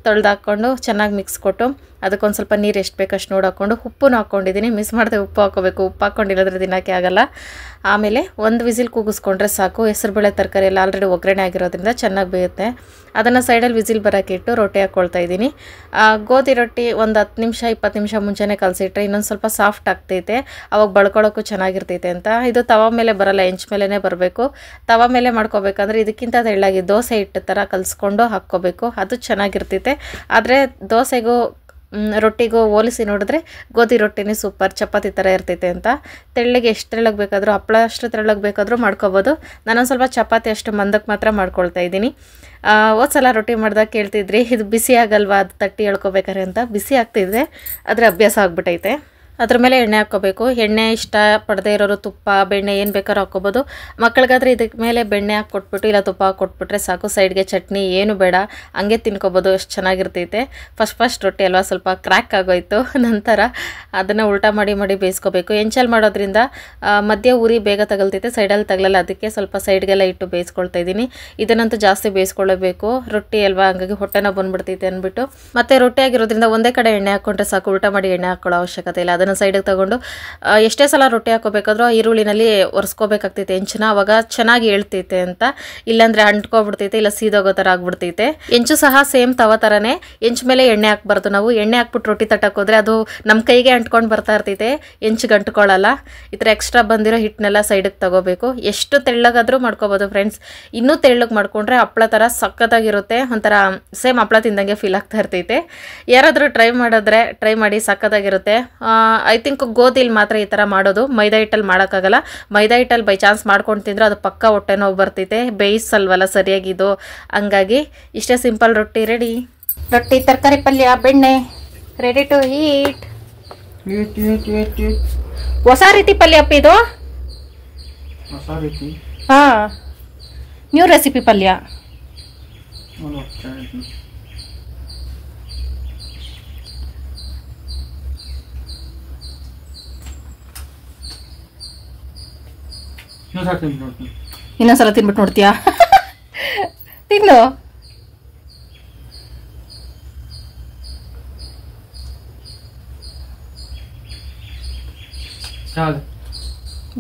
ತೊಳೆದು ಹಾಕ್ಕೊಂಡು ಚೆನ್ನಾಗಿ ಮಿಕ್ಸ್ ಕೊಟ್ಟು ಅದಕ್ಕೊಂದು ಸ್ವಲ್ಪ ನೀರು ಎಷ್ಟು ಬೇಕಷ್ಟು ನೋಡಿ ಹಾಕ್ಕೊಂಡು ಉಪ್ಪನ್ನು ಹಾಕ್ಕೊಂಡಿದ್ದೀನಿ. ಮಿಸ್ ಮಾಡಿದೆ ಉಪ್ಪು ಹಾಕ್ಕೋಬೇಕು, ಉಪ್ಪು ಹಾಕ್ಕೊಂಡಿಲ್ಲದ್ರೆ ದಿನಕ್ಕೆ ಆಗಲ್ಲ. ಆಮೇಲೆ ಒಂದು ವಿಸಿಲ್ ಕೂಗಿಸ್ಕೊಂಡ್ರೆ ಸಾಕು. ಹೆಸರುಬೇಳೆ ತರಕಾರಿ ಎಲ್ಲ ಆಲ್ರೆಡಿ ಒಗ್ಗರಣೆ ಆಗಿರೋದ್ರಿಂದ ಚೆನ್ನಾಗಿ ಬೇಯುತ್ತೆ. ಅದನ್ನು ಸೈಡಲ್ಲಿ ವಿಸಿಲ್ ಬರೋಕ್ಕೆ ಇಟ್ಟು ರೊಟ್ಟಿ ಹಾಕ್ಕೊಳ್ತಾ ಇದ್ದೀನಿ. ಗೋಧಿ ರೊಟ್ಟಿ ಒಂದು 10 ನಿಮಿಷ 20 ನಿಮಿಷ ಮುಂಚೆನೇ ಕಲಸಿಟ್ರೆ ಇನ್ನೊಂದು ಸ್ವಲ್ಪ ಸಾಫ್ಟ್ ಆಗ್ತೈತೆ, ಅವಾಗ ಬಳ್ಕೊಳ್ಳೋಕ್ಕೂ ಚೆನ್ನಾಗಿರ್ತೈತೆ ಅಂತ. ಇದು ತವ ಮೇಲೆ ಬರೋಲ್ಲ, ಹೆಂಚು ಮೇಲೇ ಬರಬೇಕು. ತವ ಮೇಲೆ ಮಾಡ್ಕೋಬೇಕಂದ್ರೆ ಇದಕ್ಕಿಂತ ತೆಳ್ಳಾಗಿ ದೋಸೆ ಹಿಟ್ಟು ಥರ ಕಲಿಸ್ಕೊಂಡು ಹಾಕ್ಕೋಬೇಕು, ಅದು ಚೆನ್ನಾಗಿರ್ತೈತೆ. ಆದರೆ ದೋಸೆಗೂ ರೊಟ್ಟಿಗೂ ಹೋಲಿಸಿ ನೋಡಿದ್ರೆ ಗೋಧಿ ರೊಟ್ಟಿನೇ ಸೂಪರ್, ಚಪಾತಿ ಥರ ಇರ್ತೈತೆ ಅಂತ. ತೆಳ್ಳಗೆ ಎಷ್ಟು ತೆಳ್ಳಗೆ ಬೇಕಾದರೂ, ಹಪ್ಪಳ ಅಷ್ಟು ತೆಳ್ಳಗೆ ಬೇಕಾದರೂ ಮಾಡ್ಕೋಬೋದು. ನಾನೊಂದು ಸ್ವಲ್ಪ ಚಪಾತಿ ಅಷ್ಟು ಮಂದಕ್ಕೆ ಮಾತ್ರ ಮಾಡ್ಕೊಳ್ತಾ ಇದ್ದೀನಿ. ಸಲ ರೊಟ್ಟಿ ಮಾಡಿದಾಗ ಕೇಳ್ತಿದ್ರಿ ಇದು ಬಿಸಿ ಆಗಲ್ವಾ ಅದು ತಟ್ಟಿ ಹೇಳ್ಕೊಬೇಕಾರೆ ಅಂತ. ಬಿಸಿ ಆಗ್ತಿದೆ, ಆದರೆ ಅಭ್ಯಾಸ ಆಗ್ಬಿಟ್ಟೈತೆ. ಅದ್ರ ಮೇಲೆ ಎಣ್ಣೆ ಹಾಕ್ಕೋಬೇಕು. ಎಣ್ಣೆ ಇಷ್ಟ ಪಡದೇ ಇರೋರು ತುಪ್ಪ ಬೆಣ್ಣೆ ಏನು ಬೇಕಾದ್ರೂ ಹಾಕ್ಕೋಬೋದು. ಮಕ್ಕಳಿಗಾದ್ರೆ ಇದಕ್ಕೆ ಮೇಲೆ ಬೆಣ್ಣೆ ಹಾಕಿ ಕೊಟ್ಬಿಟ್ಟು ಇಲ್ಲ ತುಪ್ಪ ಹಾಕಿ ಕೊಟ್ಬಿಟ್ರೆ ಸಾಕು. ಸೈಡ್ಗೆ ಚಟ್ನಿ ಏನು ಬೇಡ, ಹಂಗೆ ತಿನ್ಕೋಬೋದು, ಅಷ್ಟು ಚೆನ್ನಾಗಿರ್ತೈತೆ. ಫಸ್ಟ್ ರೊಟ್ಟಿ ಅಲ್ವಾ ಸ್ವಲ್ಪ ಕ್ರ್ಯಾಕ್ ಆಗೋಯ್ತು. ನಂತರ ಅದನ್ನು ಉಲ್ಟಾ ಮಾಡಿ ಬೇಯಿಸ್ಕೋಬೇಕು. ಹೆಂಚಲ್ಲಿ ಮಾಡೋದ್ರಿಂದ ಮಧ್ಯೆ ಉರಿ ಬೇಗ ತಗಲ್ತೈತೆ, ಸೈಡಲ್ಲಿ ತಗಲಲ್ಲ, ಅದಕ್ಕೆ ಸ್ವಲ್ಪ ಸೈಡ್ಗೆಲ್ಲ ಇಟ್ಟು ಬೇಯಿಸ್ಕೊಳ್ತಾ ಇದ್ದೀನಿ. ಇದನ್ನಂತೂ ಜಾಸ್ತಿ ಬೇಯಿಸ್ಕೊಳ್ಳಬೇಕು, ರೊಟ್ಟಿ ಅಲ್ವಾ ಹಂಗಾಗಿ ಹೊಟ್ಟೆನ ಬಂದ್ಬಿಡ್ತೈತೆ ಅಂದ್ಬಿಟ್ಟು. ಮತ್ತು ರೊಟ್ಟಿ ಆಗಿರೋದ್ರಿಂದ ಒಂದೇ ಕಡೆ ಎಣ್ಣೆ ಹಾಕ್ಕೊಂಡ್ರೆ ಸಾಕು, ಉಲ್ಟಾ ಮಾಡಿ ಎಣ್ಣೆ ಹಾಕ್ಕೊಳ್ಳೋ ಅವಶ್ಯಕತೆ ಇಲ್ಲ. ಅದನ್ನು ಸೈಡಿಗೆ ತಗೊಂಡು ಎಷ್ಟೇ ಸಲ ರೊಟ್ಟಿ ಹಾಕೋಬೇಕಾದ್ರೂ ಈರುಳ್ಳಿನಲ್ಲಿ ಒರೆಸ್ಕೋಬೇಕಾಗ್ತೈತೆ ಹೆಂಚನ್ನ, ಅವಾಗ ಚೆನ್ನಾಗಿ ಹೇಳ್ತೈತೆ ಅಂತ. ಇಲ್ಲಾಂದರೆ ಅಂಟ್ಕೊಬಿಡ್ತೈತೆ, ಇಲ್ಲ ಸೀದೋಗೋ ಥರ ಆಗ್ಬಿಡ್ತೈತೆ. ಹೆಂಚು ಸಹ ಸೇಮ್ ತವ ಥರನೇ, ಹೆಂಚು ಮೇಲೆ ಎಣ್ಣೆ ಹಾಕ್ಬಾರ್ದು ನಾವು. ಎಣ್ಣೆ ಹಾಕ್ಬಿಟ್ಟು ರೊಟ್ಟಿ ತಟ್ಟಕ್ಕೋದ್ರೆ ಅದು ನಮ್ಮ ಕೈಗೆ ಅಂಟ್ಕೊಂಡು ಬರ್ತಾ ಇರ್ತೈತೆ, ಹೆಂಚಿಗೆ ಅಂಟ್ಕೊಳ್ಳಲ್ಲ. ಈ ಥರ ಎಕ್ಸ್ಟ್ರಾ ಬಂದಿರೋ ಹಿಟ್ಟನ್ನೆಲ್ಲ ಸೈಡಿಗೆ ತಗೋಬೇಕು. ಎಷ್ಟು ತೆಳ್ಳಗಾದರೂ ಮಾಡ್ಕೋಬೋದು ಫ್ರೆಂಡ್ಸ್. ಇನ್ನೂ ತೆಳ್ಳಗೆ ಮಾಡ್ಕೊಂಡ್ರೆ ಹಪ್ಪಳ ಥರ ಸಕ್ಕತ್ತಾಗಿರುತ್ತೆ, ಒಂಥರ ಸೇಮ್ ಹಪ್ಪಳ ತಿಂದಂಗೆ ಫೀಲ್ ಆಗ್ತಾ ಇರ್ತೈತೆ. ಯಾರಾದರೂ ಟ್ರೈ ಮಾಡಿ ಸಕ್ಕತ್ತಾಗಿರುತ್ತೆ. ಐ ಥಿಂಕ್ ಗೋಧಿಲಿ ಮಾತ್ರ ಈ ಥರ ಮಾಡೋದು, ಮೈದಾ ಹಿಟ್ಟಲ್ಲಿ ಮಾಡೋಕ್ಕಾಗಲ್ಲ. ಮೈದಾ ಹಿಟ್ಟಲ್ಲಿ ಬೈ ಚಾನ್ಸ್ ಮಾಡ್ಕೊಂಡು ತಿಂದರೆ ಅದು ಪಕ್ಕ ಹೊಟ್ಟೆ ನೋವು ಬರ್ತೈತೆ, ಬೇಯಿಸಲ್ವಲ್ಲ ಸರಿಯಾಗಿದು. ಹಂಗಾಗಿ ಇಷ್ಟೇ ಸಿಂಪಲ್ ರೊಟ್ಟಿ ರೆಡಿ. ರೊಟ್ಟಿ, ತರಕಾರಿ, ಪಲ್ಯ, ಬೆಣ್ಣೆ ರೆಡಿ ಟು ಈಟ್. ಹೊಸ ರೀತಿ ಪಲ್ಯ ಅಪ್ಪ ಇದು. ಹಾಂ, ನ್ಯೂ ರೆಸಿಪಿ ಪಲ್ಯ. ಇನ್ನೊಂದ್ಸಲ ತಿನ್ಬಿಟ್ಟು ನೋಡ್ತೀಯಾ? ತಿನ್ನು.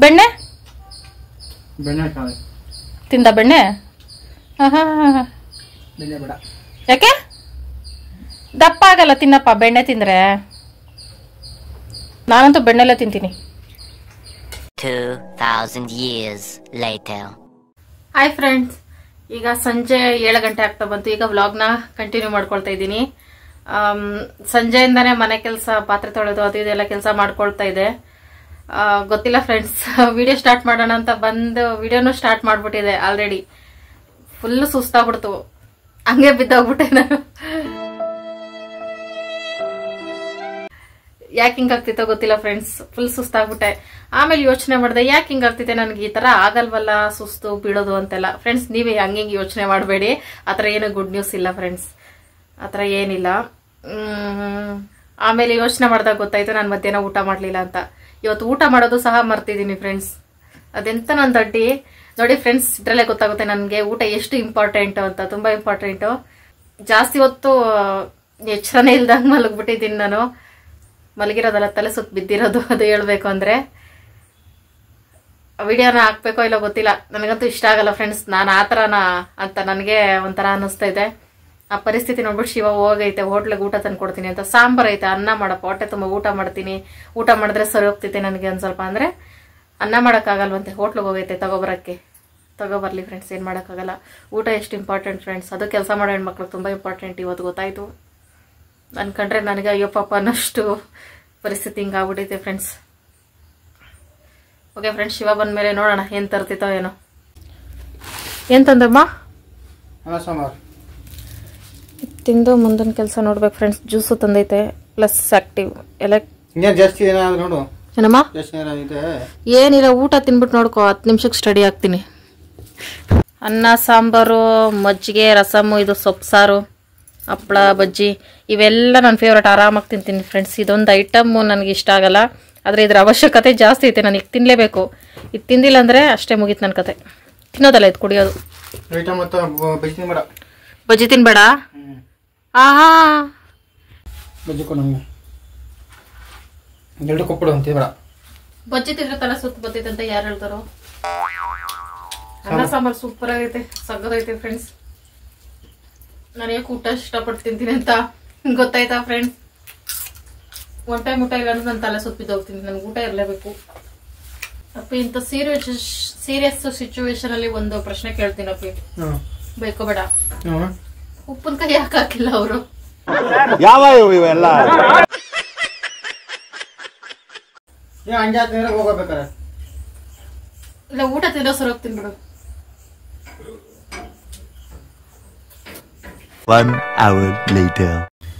ಬೆಣ್ಣೆ ತಿಂದ ಬೆಣ್ಣೆ? ಬೆಣ್ಣೆ ಬೇಡ. ಯಾಕೆ? ದಪ್ಪ ಆಗಲ್ಲ ತಿನ್ನಪ್ಪ ಬೆಣ್ಣೆ ತಿಂದ್ರೆ. ನಾನಂತೂ ಬೆಣ್ಣೆಲ್ಲ ತಿಂತೀನಿ. 2000 years later. ಹಾಯ್ ಫ್ರೆಂಡ್ಸ್, ಈಗ ಸಂಜೆ 7 ಗಂಟೆ ಆಗ್ತಾ ಬಂತು. ಈಗ ವ್ಲಾಗ್ನ ಕಂಟಿನ್ಯೂ ಮಾಡ್ಕೊಳ್ತಾ ಇದ್ದೀನಿ. ಸಂಜೆಯಿಂದಾನೇ ಮನೆ ಕೆಲಸ, ಪಾತ್ರೆ ತೊಳೆದು ಅದು ಇದೆಲ್ಲ ಕೆಲಸ ಮಾಡ್ಕೊಳ್ತಾ ಇದೆ. ಗೊತ್ತಿಲ್ಲ ಫ್ರೆಂಡ್ಸ್, ವಿಡಿಯೋ ಸ್ಟಾರ್ಟ್ ಮಾಡೋಣ ಅಂತ ಬಂದು ವಿಡಿಯೋನು ಸ್ಟಾರ್ಟ್ ಮಾಡ್ಬಿಟ್ಟಿದೆ. ಆಲ್ರೆಡಿ ಫುಲ್ ಸುಸ್ತಾಗ್ಬಿಡ್ತು, ಹಂಗೆ ಬಿದ್ದೋಗ್ಬಿಟ್ಟೆ ನಾನು. ಯಾಕೆ ಹಿಂಗಾಗ್ತಿತ್ತೋ ಗೊತ್ತಿಲ್ಲ ಫ್ರೆಂಡ್ಸ್, ಫುಲ್ ಸುಸ್ತಾಗ್ಬಿಟ್ಟೆ. ಆಮೇಲೆ ಯೋಚನೆ ಮಾಡಿದೆ, ಯಾಕೆ ಹಿಂಗಾಗ್ತಿದೆ ನನಗೆ, ಈ ತರ ಆಗಲ್ವಲ್ಲ ಸುಸ್ತು ಬೀಳೋದು ಅಂತೆಲ್ಲ. ಫ್ರೆಂಡ್ಸ್, ನೀವೇ ಹಂಗೆ ಯೋಚನೆ ಮಾಡಬೇಡಿ. ಆತರ ಏನು ಗುಡ್ ನ್ಯೂಸ್ ಇಲ್ಲ ಫ್ರೆಂಡ್ಸ್, ಆತರ ಏನಿಲ್ಲ. ಆಮೇಲೆ ಯೋಚನೆ ಮಾಡಿದಾಗ ಗೊತ್ತಾಯ್ತು ನಾನು ಮಧ್ಯಾಹ್ನ ಊಟ ಮಾಡ್ಲಿಲ್ಲ ಅಂತ. ಇವತ್ತು ಊಟ ಮಾಡೋದು ಸಹ ಮರ್ತಿದ್ದೀನಿ ಫ್ರೆಂಡ್ಸ್. ಅದೆಂತ ನನ್ನ ದಡ್ಡಿ ನೋಡಿ ಫ್ರೆಂಡ್ಸ್, ಇದ್ರಲ್ಲೇ ಗೊತ್ತಾಗುತ್ತೆ ನನಗೆ ಊಟ ಎಷ್ಟು ಇಂಪಾರ್ಟೆಂಟ್ ಅಂತ. ತುಂಬಾ ಇಂಪಾರ್ಟೆಂಟು. ಜಾಸ್ತಿ ಹೊತ್ತು ಎಚ್ಚರನೇ ಇಲ್ದಂಗೆ ಮಲಗ್ಬಿಟ್ಟಿದ್ದೀನಿ ನಾನು. ಮಲಗಿರೋದಲ್ಲ, ತಲೆ ಸುತ್ತ ಬಿದ್ದಿರೋದು. ಅದು ಹೇಳ್ಬೇಕು ಅಂದ್ರೆ ವಿಡಿಯೋನ ಹಾಕ್ಬೇಕೋ ಇಲ್ಲೋ ಗೊತ್ತಿಲ್ಲ. ನನಗಂತೂ ಇಷ್ಟ ಆಗಲ್ಲ ಫ್ರೆಂಡ್ಸ್, ನಾನು ಆತರನ ಅಂತ ನನಗೆ ಒಂಥರ ಅನ್ನಿಸ್ತಾ ಇದೆ. ಆ ಪರಿಸ್ಥಿತಿ ನೋಡ್ಬಿಟ್ಟು ಶಿವ ಹೋಗೈತೆ ಹೋಟ್ಲಿಗೆ ಊಟ ತಂದು ಕೊಡ್ತೀನಿ ಅಂತ. ಸಾಂಬಾರ್ ಐತೆ, ಅನ್ನ ಮಾಡಪ್ಪ, ಹೊಟ್ಟೆ ತುಂಬ ಊಟ ಮಾಡ್ತೀನಿ, ಊಟ ಮಾಡಿದ್ರೆ ಸರಿ ಹೋಗ್ತೈತೆ ನನಗೆ ಒಂದ್ ಸ್ವಲ್ಪ. ಅಂದ್ರೆ ಅನ್ನ ಮಾಡೋಕ್ಕಾಗಲ್ವಂತೆ, ಹೋಟ್ಲಿಗೆ ಹೋಗೈತೆ ತಗೋಬರ್ಲಿ ಫ್ರೆಂಡ್ಸ್, ಏನ್ ಮಾಡೋಕ್ಕಾಗಲ್ಲ. ಊಟ ಎಷ್ಟು ಇಂಪಾರ್ಟೆಂಟ್ ಫ್ರೆಂಡ್ಸ್, ಅದು ಕೆಲಸ ಮಾಡೋ ಹೆಣ್ಮಕ್ಳು ತುಂಬಾ ಇಂಪಾರ್ಟೆಂಟ್. ಇವತ್ತು ಗೊತ್ತಾಯ್ತು. ಅನ್ಕೊಂಡ್ರೆ ನನಗೆ ಅಯ್ಯೋ ಪಾಪ ಅನ್ನಷ್ಟು ಪರಿಸ್ಥಿತಿ ಹಿಂಗಾಗ್ಬಿಟ್ಟೈತೆ ಫ್ರೆಂಡ್ಸ್. ಓಕೆ ಫ್ರೆಂಡ್ಸ್, ಶಿವ ಬಂದ್ಮೇಲೆ ನೋಡೋಣ ಏನ್ ತರ್ತಿತ್ತೋ ಏನೋ. ಏನ್ ತಂದಮ್ಮ? ಅನ್ನ ಸಾಂಬಾರ್ ತಿಂದು ಮುಂದಿನ ಕೆಲಸ ನೋಡ್ಬೇಕು ಫ್ರೆಂಡ್ಸ್. ಜ್ಯೂಸು ತಂದೈತೆ, ಪ್ಲಸ್ ಆಕ್ಟಿವ್ ಎಲ್ಲ. ಜಾಸ್ತಿ ಏನಾದ್ರು ನೋಡು. ಏನಮ್ಮ? ಜಾಸ್ತಿ ಏನಾಗಿದೆ? ಏನಿಲ್ಲ, ಊಟ ತಿನ್ಬಿಟ್ಟು ನೋಡ್ಕೊ, 10 ನಿಮಿಷಕ್ಕೆ ಸ್ಟಡಿ ಆಗ್ತೀನಿ. ಅನ್ನ ಸಾಂಬಾರು, ಮಜ್ಜಿಗೆ, ರಸಮ್ಮು, ಇದು ಸೊಪ್ಪು ಸಾರು, ಹಪ್ಪಳ, ಬಜ್ಜಿ, ಇವೆಲ್ಲ ನನ್ನ ಫೇವ್ರೇಟ್. ಆರಾಮಾಗಿ ತಿಂತೀನಿ ಫ್ರೆಂಡ್ಸ್. ಇದೊಂದು ಐಟಮ್ ನನಗೆ ಇಷ್ಟ ಆಗಲ್ಲ, ಆದರೆ ಇದ್ರ ಅವಶ್ಯಕತೆ ಜಾಸ್ತಿ ಐತೆ. ನಾನು ಈಗ ತಿನ್ನಲೇಬೇಕು. ಇದು ತಿಂದಿಲ್ಲ ಅಂದರೆ ಅಷ್ಟೇ ಮುಗೀತು ನನ್ನ ಕತೆ. ತಿನ್ನೋದಲ್ಲ, ಇದು ಕುಡಿಯೋದು. ಐಟಮ್ ಮತ್ತು ಬಜ್ಜಿ ತಿನ್ಬೇಡ. ಬಜ್ಜಿ ತಿನ್ಬೇಡ? ಆಹಾ, ಬಜ್ಜಿ ಕೊಡು ನಮಗೆ. 2 ಕೊಪ್ಪಡು ಅಂತ ಬೇಡ. ಬಜ್ಜಿ ತಿಂದ್ರೆ ತಲೆ ಸುತ್ತ ಬರ್ತೈತೆ ಅಂತ ಯಾರು ಹೇಳ್ತಾರೋ? ಅನ್ನ ಸಾಂಬಾರು ಸೂಪರ್ ಆಗೈತೆ, ಸಗದೈತೆ ಫ್ರೆಂಡ್ಸ್. ನಾನು ಯಾಕೆ ಊಟ ಇಷ್ಟಪಟ್ಟು ತಿಂತೀನಿ ಅಂತ ಗೊತ್ತಾಯ್ತಾ ಫ್ರೆಂಡ್ಸ್? ಒನ್ ಟೈಮ್ ಊಟ ಇಲ್ಲ ಅಂದ್ರೆ ನಾನು ತಲೆ ಸುತ್ತ ಬಿದ್ದೋಗ್ತೀನಿ. ನನಗೆ ಊಟ ಇರಲೇಬೇಕು. ಅಪ್ಪ, ಇಂಥ ಸೀರಿಯಸ್ ಸಿಚುವೇಶನ್ ಅಲ್ಲಿ ಒಂದು ಪ್ರಶ್ನೆ ಕೇಳ್ತೀನಿ ಅಪ್ಪಿ, ಬೈಕೋಬೇಡ. ಉಪ್ಪಿನಕಾಯಿ ಯಾಕೆ ಹಾಕಿಲ್ಲ ಅವರು? ಯಾವ ಇವೆಲ್ಲ ಹೋಗಬೇಕಾರೆ ಇಲ್ಲ, ಊಟ ತಿನ್ನೋ ಸರ್ ಹೋಗ್ತೀನಿ ಬಿಡು. 1 hour later.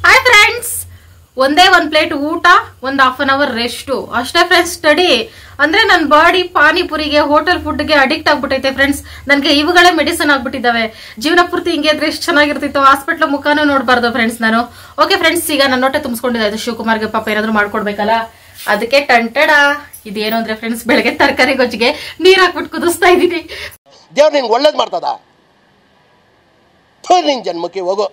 ಹಾಯ್ ಫ್ರೆಂಡ್ಸ್, ಒಂದೇ ಒಂದ್ ಪ್ಲೇಟ್ ಊಟ, ಒಂದ್ ½ an hour ರೆಸ್ಟು ಅಷ್ಟೇ ಫ್ರೆಂಡ್ಸ್. ಸ್ಟಡಿ ಅಂದ್ರೆ ನನ್ನ ಬಾಡಿ ಪಾನಿಪುರಿಗೆ, ಹೋಟೆಲ್ ಫುಡ್ಗೆ ಅಡಿಕ್ಟ್ ಆಗ್ಬಿಟ್ಟೈತೆ ಫ್ರೆಂಡ್ಸ್. ನನ್ಗೆ ಇವುಗಳೇ ಮೆಡಿಸಿನ್ ಆಗ್ಬಿಟ್ಟಿದ್ದಾವೆ. ಜೀವನ ಪೂರ್ತಿ ಹಿಂಗೆ ಇದ್ರೆ ಎಷ್ಟು ಚೆನ್ನಾಗಿರ್ತಿತ್ತು. ಹಾಸ್ಪಿಟ್ಲ್ ಮುಖಾನು ನೋಡ್ಬಾರ್ದು ಫ್ರೆಂಡ್ಸ್ ನಾನು. ಓಕೆ ಫ್ರೆಂಡ್ಸ್, ಈಗ ನನ್ನ ಹೊಟ್ಟೆ ತುಂಬಿಸ್ಕೊಂಡಿದ್ದಾಯ್ತು. ಶಿವಕುಮಾರ್ಗೆ ಪಾಪ ಏನಾದ್ರು ಮಾಡ್ಕೊಡ್ಬೇಕಲ್ಲ, ಅದಕ್ಕೆ ಟಂಟಡ. ಇದೇನು ಅಂದ್ರೆ ಫ್ರೆಂಡ್ಸ್, ಬೆಳಗ್ಗೆ ತರಕಾರಿ ಗೊಜ್ಜಿಗೆ ನೀರ್ ಹಾಕ್ಬಿಟ್ಟು ಕುದಿಸ್ತಾ ಇದೀನಿ. ದೇವ್ರು ನಿಂಗೆ ಒಳ್ಳೇದ್ ಮಾಡ್ತದ, ನಿನ್ ಜನ್ಮಕ್ಕೆ ಹೋಗೋ.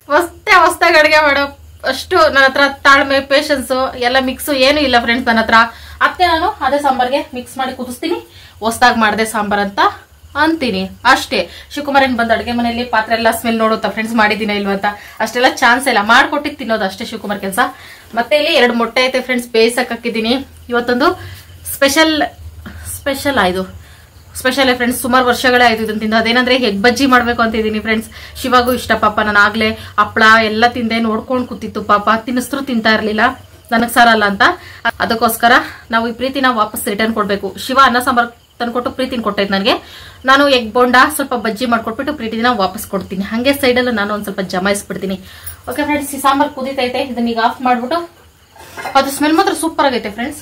ಹೊಸ್ತಾಗಿ ಅಡುಗೆ ಮಾಡೋ ಅಷ್ಟು ನನ್ನ ಹತ್ರ ತಾಳ್ಮೆ, ಪೇಷನ್ಸ್ ಎಲ್ಲ ಮಿಕ್ಸ್ ಏನು ಇಲ್ಲ ಫ್ರೆಂಡ್ಸ್ ನನ್ನ ಹತ್ರ. ಅದಕ್ಕೆ ನಾನು ಅದೇ ಸಾಂಬಾರ್ಗೆ ಮಿಕ್ಸ್ ಮಾಡಿ ಕುದಿಸ್ತೀನಿ. ಹೊಸ್ದಾಗಿ ಮಾಡಿದೆ ಸಾಂಬಾರ್ ಅಂತ ಅಂತೀನಿ ಅಷ್ಟೇ. ಶಿವಕುಮಾರ್ ಏನ್ ಬಂದ್ ಅಡುಗೆ ಮನೆಯಲ್ಲಿ ಪಾತ್ರೆ ಎಲ್ಲ ಸ್ಮೆಲ್ ನೋಡುತ್ತಾ ಫ್ರೆಂಡ್ಸ್, ಮಾಡಿದಿನ ಇಲ್ವ ಅಂತ. ಅಷ್ಟೆಲ್ಲ ಚಾನ್ಸ್ ಇಲ್ಲ, ಮಾಡ್ಕೊಟ್ಟಿದ್ದು ತಿನ್ನೋದು ಅಷ್ಟೇ ಶಿವಕುಮಾರ್ ಕೆಲಸ. ಮತ್ತೆ ಇಲ್ಲಿ 2 ಮೊಟ್ಟೆ ಐತೆ ಫ್ರೆಂಡ್ಸ್, ಬೇಯಿಸಕ್ ಹಾಕಿದ್ದೀನಿ. ಇವತ್ತೊಂದು ಸ್ಪೆಷಲ್ ಆಯ್ತು. ಸ್ಪೆಷಲ್ ಫ್ರೆಂಡ್ಸ್, ಸುಮಾರು ವರ್ಷಗಳೇ ಆಯ್ತು ಇದನ್ನ ತಿಂದು. ಅದೇನಂದ್ರೆ ಎಗ್ ಬಜ್ಜಿ ಮಾಡ್ಬೇಕು ಅಂತ ಇದೀನಿ ಫ್ರೆಂಡ್ಸ್. ಶಿವಾಗೂ ಇಷ್ಟ ಪಾಪ. ನಾನು ಆಗ್ಲೇ ಹಪ್ಪಳ ಎಲ್ಲ ತಿಂದೆ, ನೋಡ್ಕೊಂಡು ಕೂತಿತ್ತು ಪಾಪ. ತಿನ್ನಿಸ್ರು ತಿಂತಾ ಇರ್ಲಿಲ್ಲ, ನನಗ್ ಸಾರಲ್ಲ ಅಂತ. ಅದಕ್ಕೋಸ್ಕರ ನಾವು ಈ ಪ್ರೀತಿನ ವಾಪಸ್ ರಿಟರ್ನ್ ಕೊಡ್ಬೇಕು. ಶಿವ ಅನ್ನ ಸಾಂಬಾರ್ ತಂದ್ಕೊಟ್ಟು ಪ್ರೀತಿನ ಕೊಟ್ಟೈತೆ ನನಗೆ. ನಾನು ಎಗ್ ಬೋಂಡ ಸ್ವಲ್ಪ ಬಜ್ಜಿ ಮಾಡ್ಕೊಟ್ಬಿಟ್ಟು ಪ್ರೀತಿನ ವಾಪಸ್ ಕೊಡ್ತೀನಿ. ಹಂಗೆ ಸೈಡಲ್ಲೂ ನಾನು ಒಂದ್ ಸ್ವಲ್ಪ ಜಮಾಯಿಸ್ಬಿಡ್ತೀನಿ. ಓಕೆ ಫ್ರೆಂಡ್ಸ್, ಈ ಸಾಂಬಾರ್ ಕುದೀತೈತೆ. ಇದನ್ನ ಈಗ ಆಫ್ ಮಾಡ್ಬಿಟ್ಟು, ಅದು ಸ್ಮೆಲ್ ಮಾತ್ರ ಸೂಪರ್ ಆಗೈತೆ ಫ್ರೆಂಡ್ಸ್.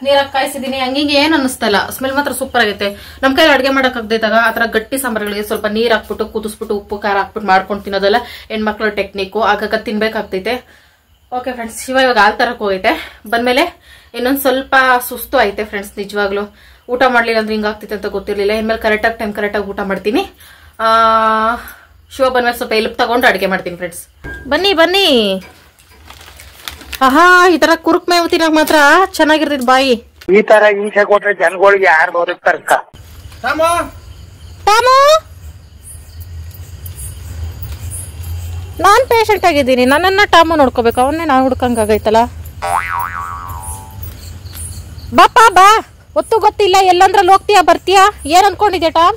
ನೀರಾಗಿ ಕಾಯಿಸಿದೀನಿ, ಹಂಗಿಂಗೆ ಏನ್ ಅನ್ನಿಸ್ತಲ್ಲ, ಸ್ಮೆಲ್ ಮಾತ್ರ ಸೂಪರ್ ಆಗೈತೆ. ನಮ್ ಕೈಲಿ ಅಡ್ಗೆ ಮಾಡಕ್ ಆಗದೈತಾಗ ಆತರ ಗಟ್ಟಿ ಸಾಂಬಾರ್ಗಳಿಗೆ ಸ್ವಲ್ಪ ನೀರ್ ಹಾಕ್ಬಿಟ್ಟು ಕುದಿಸ್ಬಿಟ್ಟು ಉಪ್ಪು ಖಾರ ಹಾಕ್ಬಿಟ್ಟು ಮಾಡ್ಕೊಂಡು ತಿನ್ನೋದಲ್ಲ ಹೆಣ್ಮಕ್ಳ ಟೆಕ್ನಿಕ್. ಆಗಾಗ ತಿನ್ಬೇಕಾಗ್ತೈತೆ. ಓಕೆ ಫ್ರೆಂಡ್ಸ್, ಶಿವ ಇವಾಗ ಹಾಲ್ ತರಕ್ ಹೋಗೈತೆ. ಬಂದ್ಮೇಲೆ ಇನ್ನೊಂದ್ ಸ್ವಲ್ಪ ಸುಸ್ತು ಐತೆ ಫ್ರೆಂಡ್ಸ್. ನಿಜವಾಗ್ಲು ಊಟ ಮಾಡ್ಲಿಲ್ಲ ಅಂದ್ರೆ ಹಿಂಗಾಗ್ತೈತೆ ಅಂತ ಗೊತ್ತಿರ್ಲಿಲ್ಲ. ಇನ್ಮೇಲೆ ಟೈಮ್ ಕರೆಕ್ಟಾಗಿ ಊಟ ಮಾಡ್ತೀನಿ. ಶಿವ ಬಂದ್ಮೇಲೆ ಸ್ವಲ್ಪ ಎಲ್ಪ್ ತಗೊಂಡು ಅಡ್ಗೆ ಮಾಡ್ತೀನಿ ಫ್ರೆಂಡ್ಸ್. ಬನ್ನಿ. ಆಹಾ, ಈ ತರ ಕುರುಕ್ ಮೇವು ತಿನ್ನಕ್ ಮಾತ್ರ ಚೆನ್ನಾಗಿರ್ತೈತಿ ಬಾಯಿ. ಈ ತರ ಹಿಂಸೆ ಕೊಟ್ರೆ ಜನಗಳಿಗೆ ಯಾರು ಬದುಕ್ತಾರಕ್ಕ? ಟಾಮು ಟಾಮು, ನಾನ್ ಪೇಷಂಟ್ ಆಗಿದ್ದೀನಿ, ನನ್ನನ್ನ ಟಾಮು ನೋಡ್ಕೋಬೇಕು, ಅವನ್ನೇ ನಾನು ಹುಡ್ಕಂಗಾಗೈತಲ್ಲ. ಬಾಪ ಬಾ, ಒತ್ತು ಗೊತ್ತಿಲ್ಲ, ಎಲ್ಲಂದ್ರಲ್ಲಿ ಹೋಗ್ತೀಯಾ ಬರ್ತೀಯಾ, ಏನ್ ಅನ್ಕೊಂಡಿದ್ಯಾ ಟಾಮ್?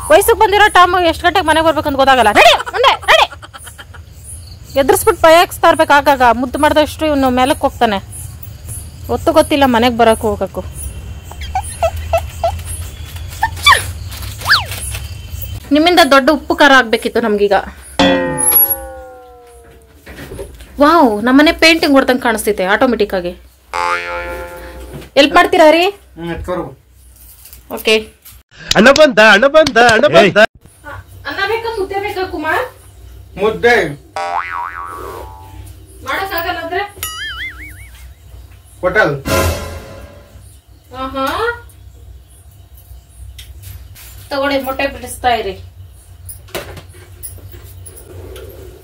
ವಯಸ್ಸಿಗೆ ಬಂದಿರೋ ಟಾಮ್ ಎಷ್ಟು ಗಂಟೆಗೆ ಮನೆಗೆ ಬರ್ಬೇಕಂತ ಗೊತ್ತಾಗಲ್ಲ. ರೆಡಿ ಮುಂದೆ ರೆಡಿ, ಎದುರಿಸ್ಬಿಟ್ಟು ಭಯಕ್ಸ್ತಾ ಇರ್ಬೇಕು, ಆಗಾಗ ಮುದ್ದು ಮಾಡಿದಷ್ಟು ಇವನು ಮೇಲಕ್ಕೆ ಹೋಗ್ತಾನೆ. ಒತ್ತು ಗೊತ್ತಿಲ್ಲ, ಮನೆಗೆ ಬರಕ್ಕೆ ಹೋಗಬೇಕು. ನಿಮ್ಮಿಂದ ದೊಡ್ಡ ಉಪ್ಪು ಖಾರ ಆಗ್ಬೇಕಿತ್ತು ನಮ್ಗೀಗ. ವಾವ್, ನಮ್ಮನೆ ಪೇಂಟಿಂಗ್ ಹೊಡ್ದಂಗೆ ಕಾಣಿಸ್ತೈತೆ ಆಟೋಮೆಟಿಕ್ ಆಗಿ. ಎಲ್ಪ್ ಮಾಡ್ತೀರಾ ರೀ? ಓಕೆ. ಅಣ್ಣ ಬಂದ. ಅನ್ನ ಬೇಕಾ ಮುದ್ದೆ ಬೇಕಾ ಕುಮಾರ್? ಮುದ್ದೆ ಮಾಡಕ್ಕಾಗಲ್ಲ ಅಂದ್ರೆ ಹೋಟೆಲ್. ತಗೊಳ್ಳಿ, ಮೊಟ್ಟೆ ಬಿಡಿಸ್ತಾ ಇರಿ.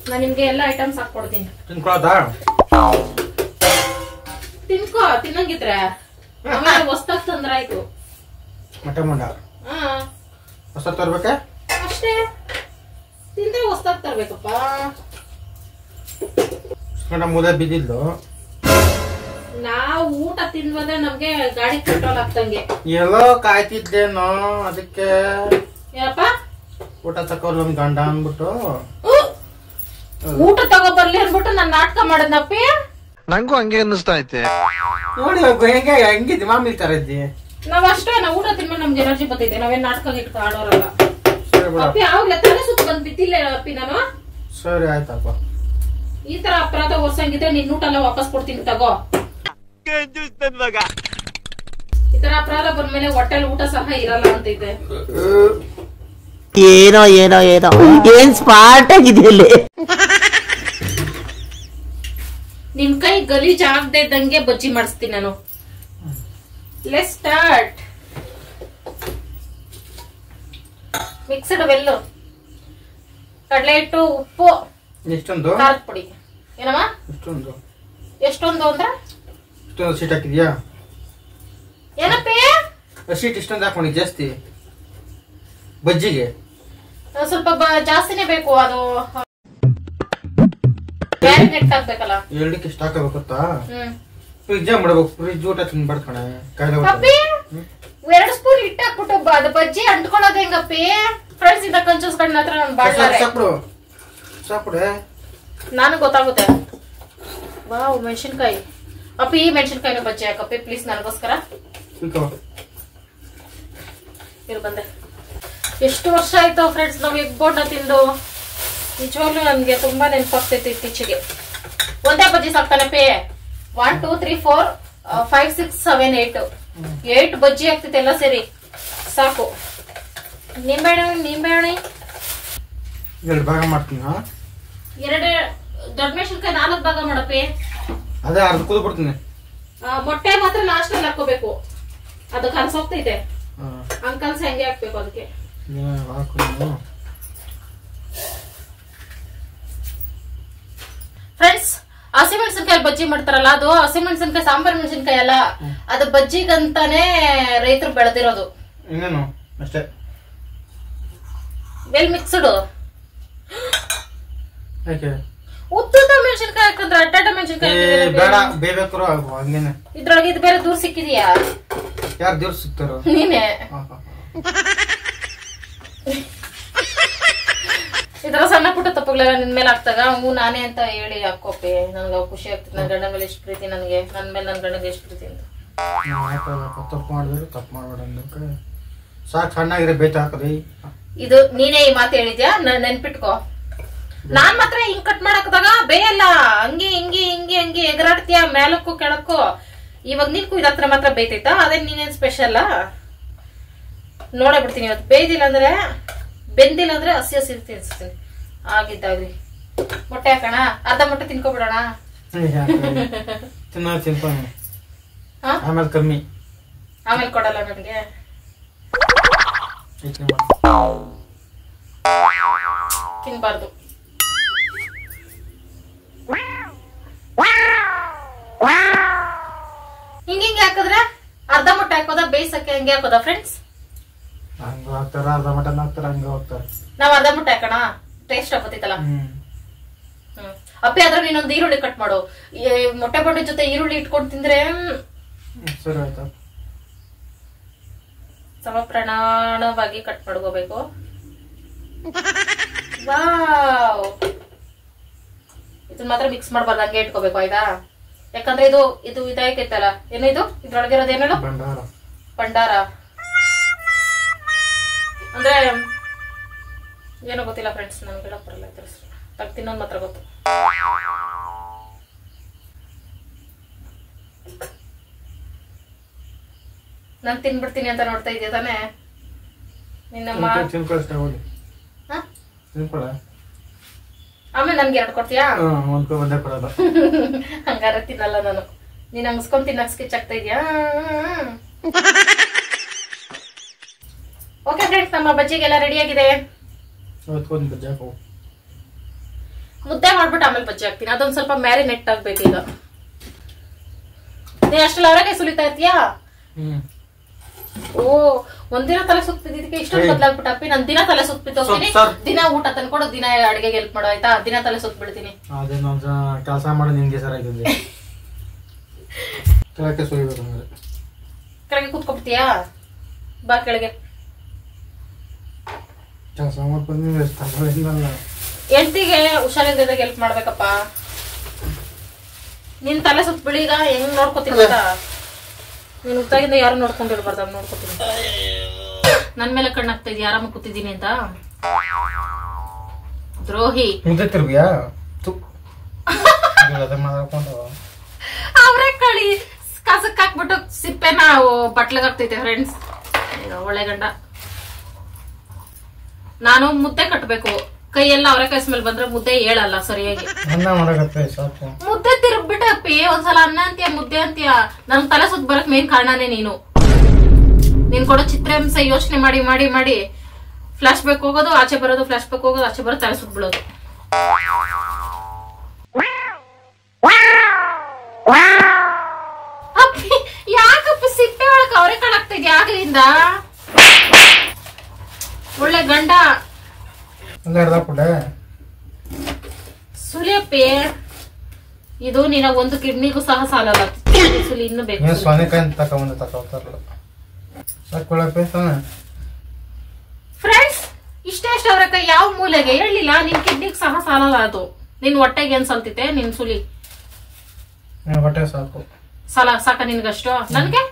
ನಾನು ನಿಮ್ಗೆ ಎಲ್ಲ ಐಟಮ್ಸ್ ಹಾಕೊಡ್ತೀನಿ, ತಿನ್ಕೊಳದಾ? ತಿನ್ಕೋ. ತಿನ್ನಂಗಿದ್ರೆ ಆಮೇಲೆ ಹೊಸ್ತಾಗ್ ತಂದ್ರ ಆಯ್ತು. ಮೊಟ್ಟೆ ಮುಂಡ ಹೊಸ ತರ್ಬೇಕಾ? ಅಷ್ಟೇ, ತಿಂದ್ರೆ ಹೊಸ್ತಾಗ್ ತರ್ಬೇಕಪ್ಪ. ಮುದ್ದೆ ಬಿದ್ದಿದ್ದು. ನಾವು ಊಟ ತಿನ್ಬಂದ್ರೆ ನಮ್ಗೆ ಗಾಡಿ ಪೆಟ್ರೋಲ್ ಆಗ್ತಂಗೆ. ಎಲ್ಲೋ ಕಾಯ್ತಿದ್ದೇನೋ, ಅದಕ್ಕೆ ಏನಪ್ಪ ಊಟ ತಕೋರ್ ನಮ್ ಗಂಡ ಅಂದ್ಬಿಟ್ಟು ಊಟ ತಗೋಬರ್ಲಿ ಅನ್ಬಿಟ್ಟು ನಾನ್ ನಾಟಕ ಮಾಡದ್ನಪ್ಪಿ. ನಂಗೂ ಹಂಗೆ ಅನ್ನಿಸ್ತಾ ಐತೆ. ನೋಡಿ ಹೆಂಗೆ ಹೆಂಗಿದ್ದಿ ಮಾಮೂಲಿ ತರ ಇದ್ದಿ. ನಾವ್ ಅಷ್ಟೇ, ನಾವು ಊಟ ತಿನ್ಮೇಲೆ ನಮ್ಗೆ ಎನರ್ಜಿ ಬರ್ತೈತೆ. ನಾವೇನ್ ನಾಟಕ ಇಟ್ಕೊ ಆಡೋರಲ್ಲ ಸರಿ ಬಿಡ. ಅಪ್ಪಿ. ಆಗ್ಲೇ ತಲೆ ಸುತ್ತ ಬಂದ್ ಬಿದ್ದಿಲ್ಲ ಅಪ್ಪಿ ನಾನು. ಸರಿ ಆಯ್ತಪ್ಪ. ಈ ತರ ಅಪರಾಧ ಹೊರ್ಸಂಗಿದ್ರೆ ನಿನ್ ಊಟ ಎಲ್ಲ ವಾಪಸ್ ಕೊಡ್ತೀನಿ ತಗೋ. ಈ ತರ ಅಪರಾಧ ಬಂದ್ಮೇಲೆ ಹೊಟ್ಟೆಲ್ ಊಟ ಸಹ ಇರಲ್ಲ ಅಂತೈತೆ. ಏನೋ ಏನೋ ಏನೋ ಏನ್ ಸ್ಮಾರ್ಟ್ ಆಗಿದೆಯಲ್ಲಿ. ನಿಮ್ ಕೈ ಗಲೀಜ್ ಆಗದೆ ಇದ್ದಂಗೆ ಬಜ್ಜಿ ಮಾಡಿಸ್ತೀನಿ ನಾನು. Let's start. ಮಿಕ್ಸ್ಡ್ ವೆಲ್ಲು, ಕಡಲೆ ಹಿಟ್ಟು, ಉಪ್ಪು, ಎಷ್ಟೊಂದು ಖಾರದ ಪುಡಿ. ಏನಮ್ಮ ಎಷ್ಟೊಂದು ಎಷ್ಟೊಂದು ಅಂದ್ರೆ ಇಷ್ಟೊಂದು ಸೀಟ್ ಹಾಕಿದ್ಯಾ? ಏನಪ್ಪಿ ಸೀಟ್ ಇಷ್ಟೊಂದು ಹಾಕೊಂಡಿ ಜಾಸ್ತಿ ಬಜ್ಜಿಗೆ? ಸ್ವಲ್ಪ ಜಾಸ್ತಿನೇ ಬೇಕು, ಅದು ಮ್ಯಾರಿನೇಟ್ ಆಗ್ಬೇಕಲ್ಲ. ಎರಡಕ್ಕೆ ಇಷ್ಟ ಹಾಕಬೇಕತ್ತಾ? ಫ್ರಿಜ್ ಮಾಡ್ಬೇಕು, ಫ್ರಿಜ್ ಊಟ ತಿನ್ಬಾರ್ದು ಕಣೆ, ಕಾಯಿಲೆ ಅಪ್ಪಿ 2 ಸ್ಪೂನ್ ಹಿಟ್ಟು ಹಾಕ್ಬಿಟ್ಟು ಅದು ಬಜ್ಜಿ ಅಂಟ್ಕೊಳ್ಳೋದು ಹೆಂಗಪ್ಪಿ? ಫ್ರೆಂಡ್ಸ್ ಇಂದ ಕನ್ಸಿಸ್ಕೊಂಡು ಹತ್ರ ನಾನು ಬಾಡ್ಲಾರೆ ಸಾಕ್ಬಿಡೆ, ನಾನು ಗೊತ್ತಾಗುತ್ತೆ. ವಾವ್, ಮೆಣಸಿನ್ಕಾಯಿ. ಅಪ್ಪಿ ಈ ಮೆಣಸಿನ್ಕಾಯಿನ ಬಜ್ಜಿ ಹಾಕಪ್ಪಿ ಪ್ಲೀಸ್, ನನಗೋಸ್ಕರ. ಇಲ್ಲಿ ಬಂದೆ. ಎಷ್ಟು ವರ್ಷ ಆಯ್ತು ಫ್ರೆಂಡ್ಸ್ ನಾವು ಎಗ್ ಬೋಂಡ ತಿಂದು. ನಿಜವಾಗ್ಲೂ ನನ್ಗೆ ತುಂಬಾ ನೆನಪಾಗ್ತೈತೆ ಇತ್ತೀಚೆಗೆ. ಒಂದೇ ಬಜ್ಜಿ ಸಾಕ್ತಾನಪ್ಪಿ. 1 2 3 4 5 6 7 8 ಬಜ್ಜಿ ಆಗ್ತೈತೆ ಎಲ್ಲ ಸೇರಿ ಸಾಕು. ನಿಂಬೆಹಣ್ಣೆ 2 ಭಾಗ ಮಾಡ್ತೀನಿ. 2 ದೊಡ್ಡ ಮೆಣಸಿನ್ಕಾಯಿ 4 ಭಾಗ ಮಾಡಪ್ಪಿ. ಅದೇ ಅರ್ಧ ಕುದ್ ಬಿಡ್ತೀನಿ. ಮೊಟ್ಟೆ ಮಾತ್ರ ಲಾಸ್ಟ್ ಅಲ್ಲಿ ಹಾಕೋಬೇಕು, ಅದು ಕಲ್ಸೋಗ್ತೈತೆ. ಅಂಕಲ್ಸ್ ಹೆಂಗೆ ಹಾಕ್ಬೇಕು ಅದಕ್ಕೆ. ಫ್ರೆಂಡ್ಸ್, ಹಸಿಮೆಣಸಿನ್ಕಾಯಿ ಬಜ್ಜಿ ಮಾಡ್ತಾರಲ್ಲ, ಅದು ಹಸಿಮೆಣಸಿನ್ಕಾಯಿ ಸಾಂಬಾರ್ ಮೆಣಸಿನ್ಕಾಯಿ ಅಲ್ಲ, ಅದು ಬಜ್ಜಿಗಂತಾನೆ ರೈತರು ಬೆಳೆದಿರೋದು. ಇನ್ನೇನು ಅಷ್ಟೇ. Well mixed. ಯಾಕೆ ಉದ್ದುದ ಮೆಣಸಿನ್ಕಾಯಿ ಹಾಕಂದ್ರೆ ಅಡ್ಡ ಮೆಣಸಿನ್ಕಾಯಿ ಬೇಡ, ಬೇಬೇಕರು ಹಂಗೇನೆ. ಇದ್ರೊಳಗೆ ಇದು ಬೇರೆ ದೂರ ಸಿಕ್ಕಿದೀಯಾ? ಯಾರು ದೇವ್ರ ಸಿಗ್ತಾರೋ? ನೀನೆ. ಇದರ ಸಣ್ಣ ಪುಟ್ಟ ತಪ್ಪುಗಳೆಲ್ಲ ನಿನ್ ಮೇಲೆ ಆಗ್ತಾಗ ನಾನೇ ಅಂತ ಹೇಳಿ ಹಾಕೋಪಿ. ನನ್ಗೆ ಖುಷಿ ಆಗ್ತದೆ. ನನ್ ಗಂಡ ಮೇಲೆ ಎಷ್ಟು ಪ್ರೀತಿ ನನಗೆ, ನನ್ ಮೇಲೆ ನನ್ ಗಂಡಗೆ ಎಷ್ಟು ಪ್ರೀತಿ ಅಂತ. ತಪ್ಪು ಮಾಡಿದ್ರೆ ತಪ್ಪು ಮಾಡ್ಬೇಡ, ಸಾಕು. ಸಣ್ಣಾಗಿರೋ ಬೇತ ಹಾಕದಿ. ಇದು ನೀನೇ ಈ ಮಾತು ಹೇಳಿದ್ಯಾ, ನೆನ್ಪಿಟ್ಕೋ. ನಾನ್ ಮಾತ್ರ ಹಿಂಗ್ ಕಟ್ ಮಾಡಕ್ದಾಗ ಬೇಯಲ್ಲ, ಹಂಗೆ ಹಿಂಗೆ ಹಿಂಗೆ ಹಿಂಗೆ ಎಗರಾಡ್ತೀಯ ಮೇಲಕ್ಕೂ ಕೆಳಕ್ಕೂ. ಇವಾಗ ನೀನ್ ಕುಯ್ದಾತ್ರ ಮಾತ್ರ ಬೇಯ್ತೈತಾ? ಅದೇ ನೀನೇನ್ ಸ್ಪೆಷಲ್ ನೋಡೇ ಬಿಡ್ತೀನಿ. ಇವತ್ತು ಬೇಯ್ದಿಲ್ಲ ಅಂದ್ರೆ, ಬೆಂದಿಲ್ಲ ಅಂದ್ರೆ ಹಸಿ ಹಸಿ ತಿನ್ಸ್ತೀನಿ ಆಗಿದ್ದಾಗ್ಲಿ. ಮೊಟ್ಟೆ ಹಾಕೋಣ, ಅರ್ಧ ಮೊಟ್ಟೆ ತಿನ್ಕೊಬಿಡೋಣ. ತಿನ್ಕೊಂಡು ಆಮೇಲೆ ಕಮ್ಮಿ, ಆಮೇಲೆ ಕೊಡಲ್ಲ ನನ್ಗೆ. ತಿನ್ಬಾರ್ದು. ಹಿಂಗ ಹಾಕಿದ್ರೆ ಅರ್ಧ ಮೊಟ್ಟೆ ಹಾಕೋದ ಬೇಯಿಸಕ್ಕೆ ಹಂಗೆ ಹಾಕೋದ ಫ್ರೆಂಡ್ಸ್? ಹಂಗ ಹಾಕ್ತಾರ, ಅರ್ಧ ಮಟನ್ ಹಾಕ್ತಾರ, ಹಂಗ ಹೋಗ್ತಾರ. ನಾವ್ ಅರ್ಧ ಮೊಟ್ಟೆ ಹಾಕೋಣ, ಟೇಸ್ಟ್ ಆಗ್ಬೋದಿತ್ತಲ್ಲ. ಅಪ್ಪಿ ಆದ್ರೆ ನೀನೊಂದು ಈರುಳ್ಳಿ ಕಟ್ ಮಾಡು. ಮೊಟ್ಟೆ ಬೊಂಡೆ ಜೊತೆ ಈರುಳ್ಳಿ ಇಟ್ಕೊಂಡು ತಿಂದ್ರೆ ಸರಿ ಆಯ್ತಾ? ಸಮಪ್ರಮಾಣವಾಗಿ ಕಟ್ ಮಾಡ್ಕೋಬೇಕು. ವಾವ್, ಇದನ್ನ ಮಾತ್ರ ಮಿಕ್ಸ್ ಮಾಡ್ಬಾರ್ದು, ಹಂಗೆ ಇಟ್ಕೋಬೇಕು ಆಯ್ತಾ? ಯಾಕಂದ್ರೆ ಇದು ಇದಾಯ್ತಲ್ಲ, ಏನು ಇದು ಇದ್ರೊಳಗೆ ಇರೋದು ಏನೇಳು? ಭಂಡಾರ ಅಂದ್ರೆ ಏನೋ ಗೊತ್ತಿಲ್ಲ ಫ್ರೆಂಡ್ಸ್, ನನ್ಗೆ ಹೇಳಕ್ ಬರಲ್ಲ. ತಿನ್ನೋದು ಮಾತ್ರ ಗೊತ್ತು. ನಾನ್ ತಿನ್ಬಿಡ್ತೀನಿ ಅಂತ ನೋಡ್ತಾ ಇದೀಯ ತಾನೆ? ನಿನ್ನಮ್ಮ ಆಮೇಲೆ ನನ್ಗೆ 2 ಕೊಡ್ತೀಯಾ? ಹಂಗಾರ ತಿನ್ನಲ್ಲ ನಾನು. ನೀನ್ ಹಂಗಸ್ಕೊಂಡ್ ತಿನ್ನಕ್ ಸ್ಕೆಚ್ ಆಗ್ತಾ ಇದೀಯಾ? ಓಕೆ ಫ್ರೆಂಡ್ಸ್, ನಮ್ಮ ಬಜ್ಜಿಗೆಲ್ಲ ರೆಡಿ ಆಗಿದೆ. ಮುದ್ದೆ ಮಾಡ್ಬಿಟ್ಟು ಆಮೇಲೆ ಬಜ್ಜಿ ಹಾಕ್ತೀನಿ. ಅದೊಂದ್ ಸ್ವಲ್ಪ ಮ್ಯಾರಿನೇಟ್ ಆಗ್ಬೇಕು. ಈಗ ನೀ ಅಷ್ಟೆಲ್ಲ ಅವರೆಕಾಯಿ ಸುಲಿತಾ ಇರ್ತೀಯಾ? ಓ, ಒಂದಿನ ತಲೆ ಸುತ್ತಿದ್ದಕ್ಕೆ ಇಷ್ಟೊಂದು ಬದಲಾಗ್ಬಿಟ್ಟಪ್ಪಿ. ನಾನು ದಿನ ತಲೆ ಸುತ್ತಿಬಿಟ್ಟು ದಿನ ಊಟ ತಂದ್ಕೊಡು, ದಿನ ಅಡಿಗೆಗೆ ಹೆಲ್ಪ್ ಮಾಡೋ ಆಯ್ತಾ? ದಿನ ತಲೆ ಸುತ್ತ ಬಿಡ್ತೀನಿ. ಕೆಲಸ ಮಾಡಿ ನಿಮ್ಗೆ ಸರಿಯಾಗಿದೆ. ಕೆಳಗೆ ಸುಲಿಬೇಕು, ಕೆಳಗೆ ಕೂತ್ಕೊಬಿಡ್ತೀಯಾ? ಬಾ ಕೆಳಗೆ. ಕೆಲಸ ಮಾಡ್ಕೊಂಡು ಹೆಂಡತಿಗೆ ಹುಷಾರಿಲ್ದಾಗ ಹೆಲ್ಪ್ ಮಾಡ್ಬೇಕಪ್ಪ. ನಿನ್ ತಲೆ ಸುತ್ತ ಬಿಳಿ. ಈಗ ಹೆಂಗ್ ನೋಡ್ಕೋತೀನಿ ಗೊತ್ತಾ? ನೀನ್ ಹುಟ್ಟಾಗಿಂದ ಯಾರು ನೋಡ್ಕೊಂಡಿರ್ಬಾರ್ದಾಗ ನೋಡ್ಕೋತೀನಿ. ನನ್ ಮೇಲೆ ಕಣ್ಣಾಗ್ತಾ ಇದೀಯ ಆರಾಮ ಕೂತಿದ್ದೀನಿ ಅಂತ? ದ್ರೋಹಿ. ಅವರೆಕಾಳಿ ಕಸಕ್ ಹಾಕ್ಬಿಟ್ಟು ಸಿಪ್ಪೆನ ಬಟ್ಲಗ್ ಹಾಕ್ತೈತೆ ಫ್ರೆಂಡ್ಸ್. ಒಳ್ಳೆ ಗಂಡ. ನಾನು ಮುದ್ದೆ ಕಟ್ಬೇಕು. ಕೈಯೆಲ್ಲ ಅವರೆಕಾಯಿ ಸ್ಮೆಲ್ ಬಂದ್ರೆ ಮುದ್ದೆ ಹೇಳಲ್ಲ ಸರಿಯಾಗಿ. ಮುದ್ದೆ ತಿರುಗ್ಬಿಟ್ಟಪ್ಪಿ. ಒಂದ್ಸಲ ಅನ್ನ ಅಂತೀಯ, ಮುದ್ದೆ ಅಂತೀಯ. ನನ್ ತಲೆ ಸುತ್ತ ಬರಕ್ ಮೇನ್ ಕಾರಣನೇ ನೀನು. ನೀನ್ ಕೊಡೋ ಚಿತ್ರಾಂಶ ಯೋಚನೆ ಮಾಡಿ ಮಾಡಿ ಮಾಡಿ ಫ್ಲಾಶ್ ಬ್ಯಾಕ್ ಹೋಗೋದು, ಆಚೆ ಬರೋದು, ಫ್ಲಾಶ್ ಬ್ಯಾಕ್ ಹೋಗೋದು, ಆಚೆ ಬರೋದು, ತಲೆ ಸುತ್ತ ಬಿಡೋದು. ಅಪ್ಪಿ ಯಾಕಪ್ಪಿ ಸಿಪ್ಪೆ ಒಳಗೆ ಅವರೆಕಾಳು ಆಗ್ತಾ ಇದೆಯಾ ಆಗಲಿಂದ? ಒಳ್ಳೆ ಗಂಡ. ಸುಲಿಯಪ್ಪಿ, ಇದು ನಿನ್ನ ಒಂದು ಕಿಡ್ನಿಗೂ ಸಹ ಸಾಲಲ್ಲ. ಸುಲಿ ಇನ್ನು ಬೇಕು. ಫ್ರೆಂಡ್ಸ್, ಇಷ್ಟೇ ಅವರೆಕಾಯಿ ಯಾವ ಮೂಲೆಗೆ ಹೇಳಿಲ್ಲ. ನಿನ್ ಕಿಡ್ನಿಗೆ ಸಹ ಸಾಲಲ್ಲ ಅದು. ನಿನ್ ಹೊಟ್ಟೆಗೆ ಏನ್ ಸಲ್ತೈತೆ? ನಿನ್ ಸುಲಿ ಹೊಟ್ಟೆ ಸಾಕು. ಸಾಕ ನಿನ್ಗಷ್ಟು? ನನ್ಗೆ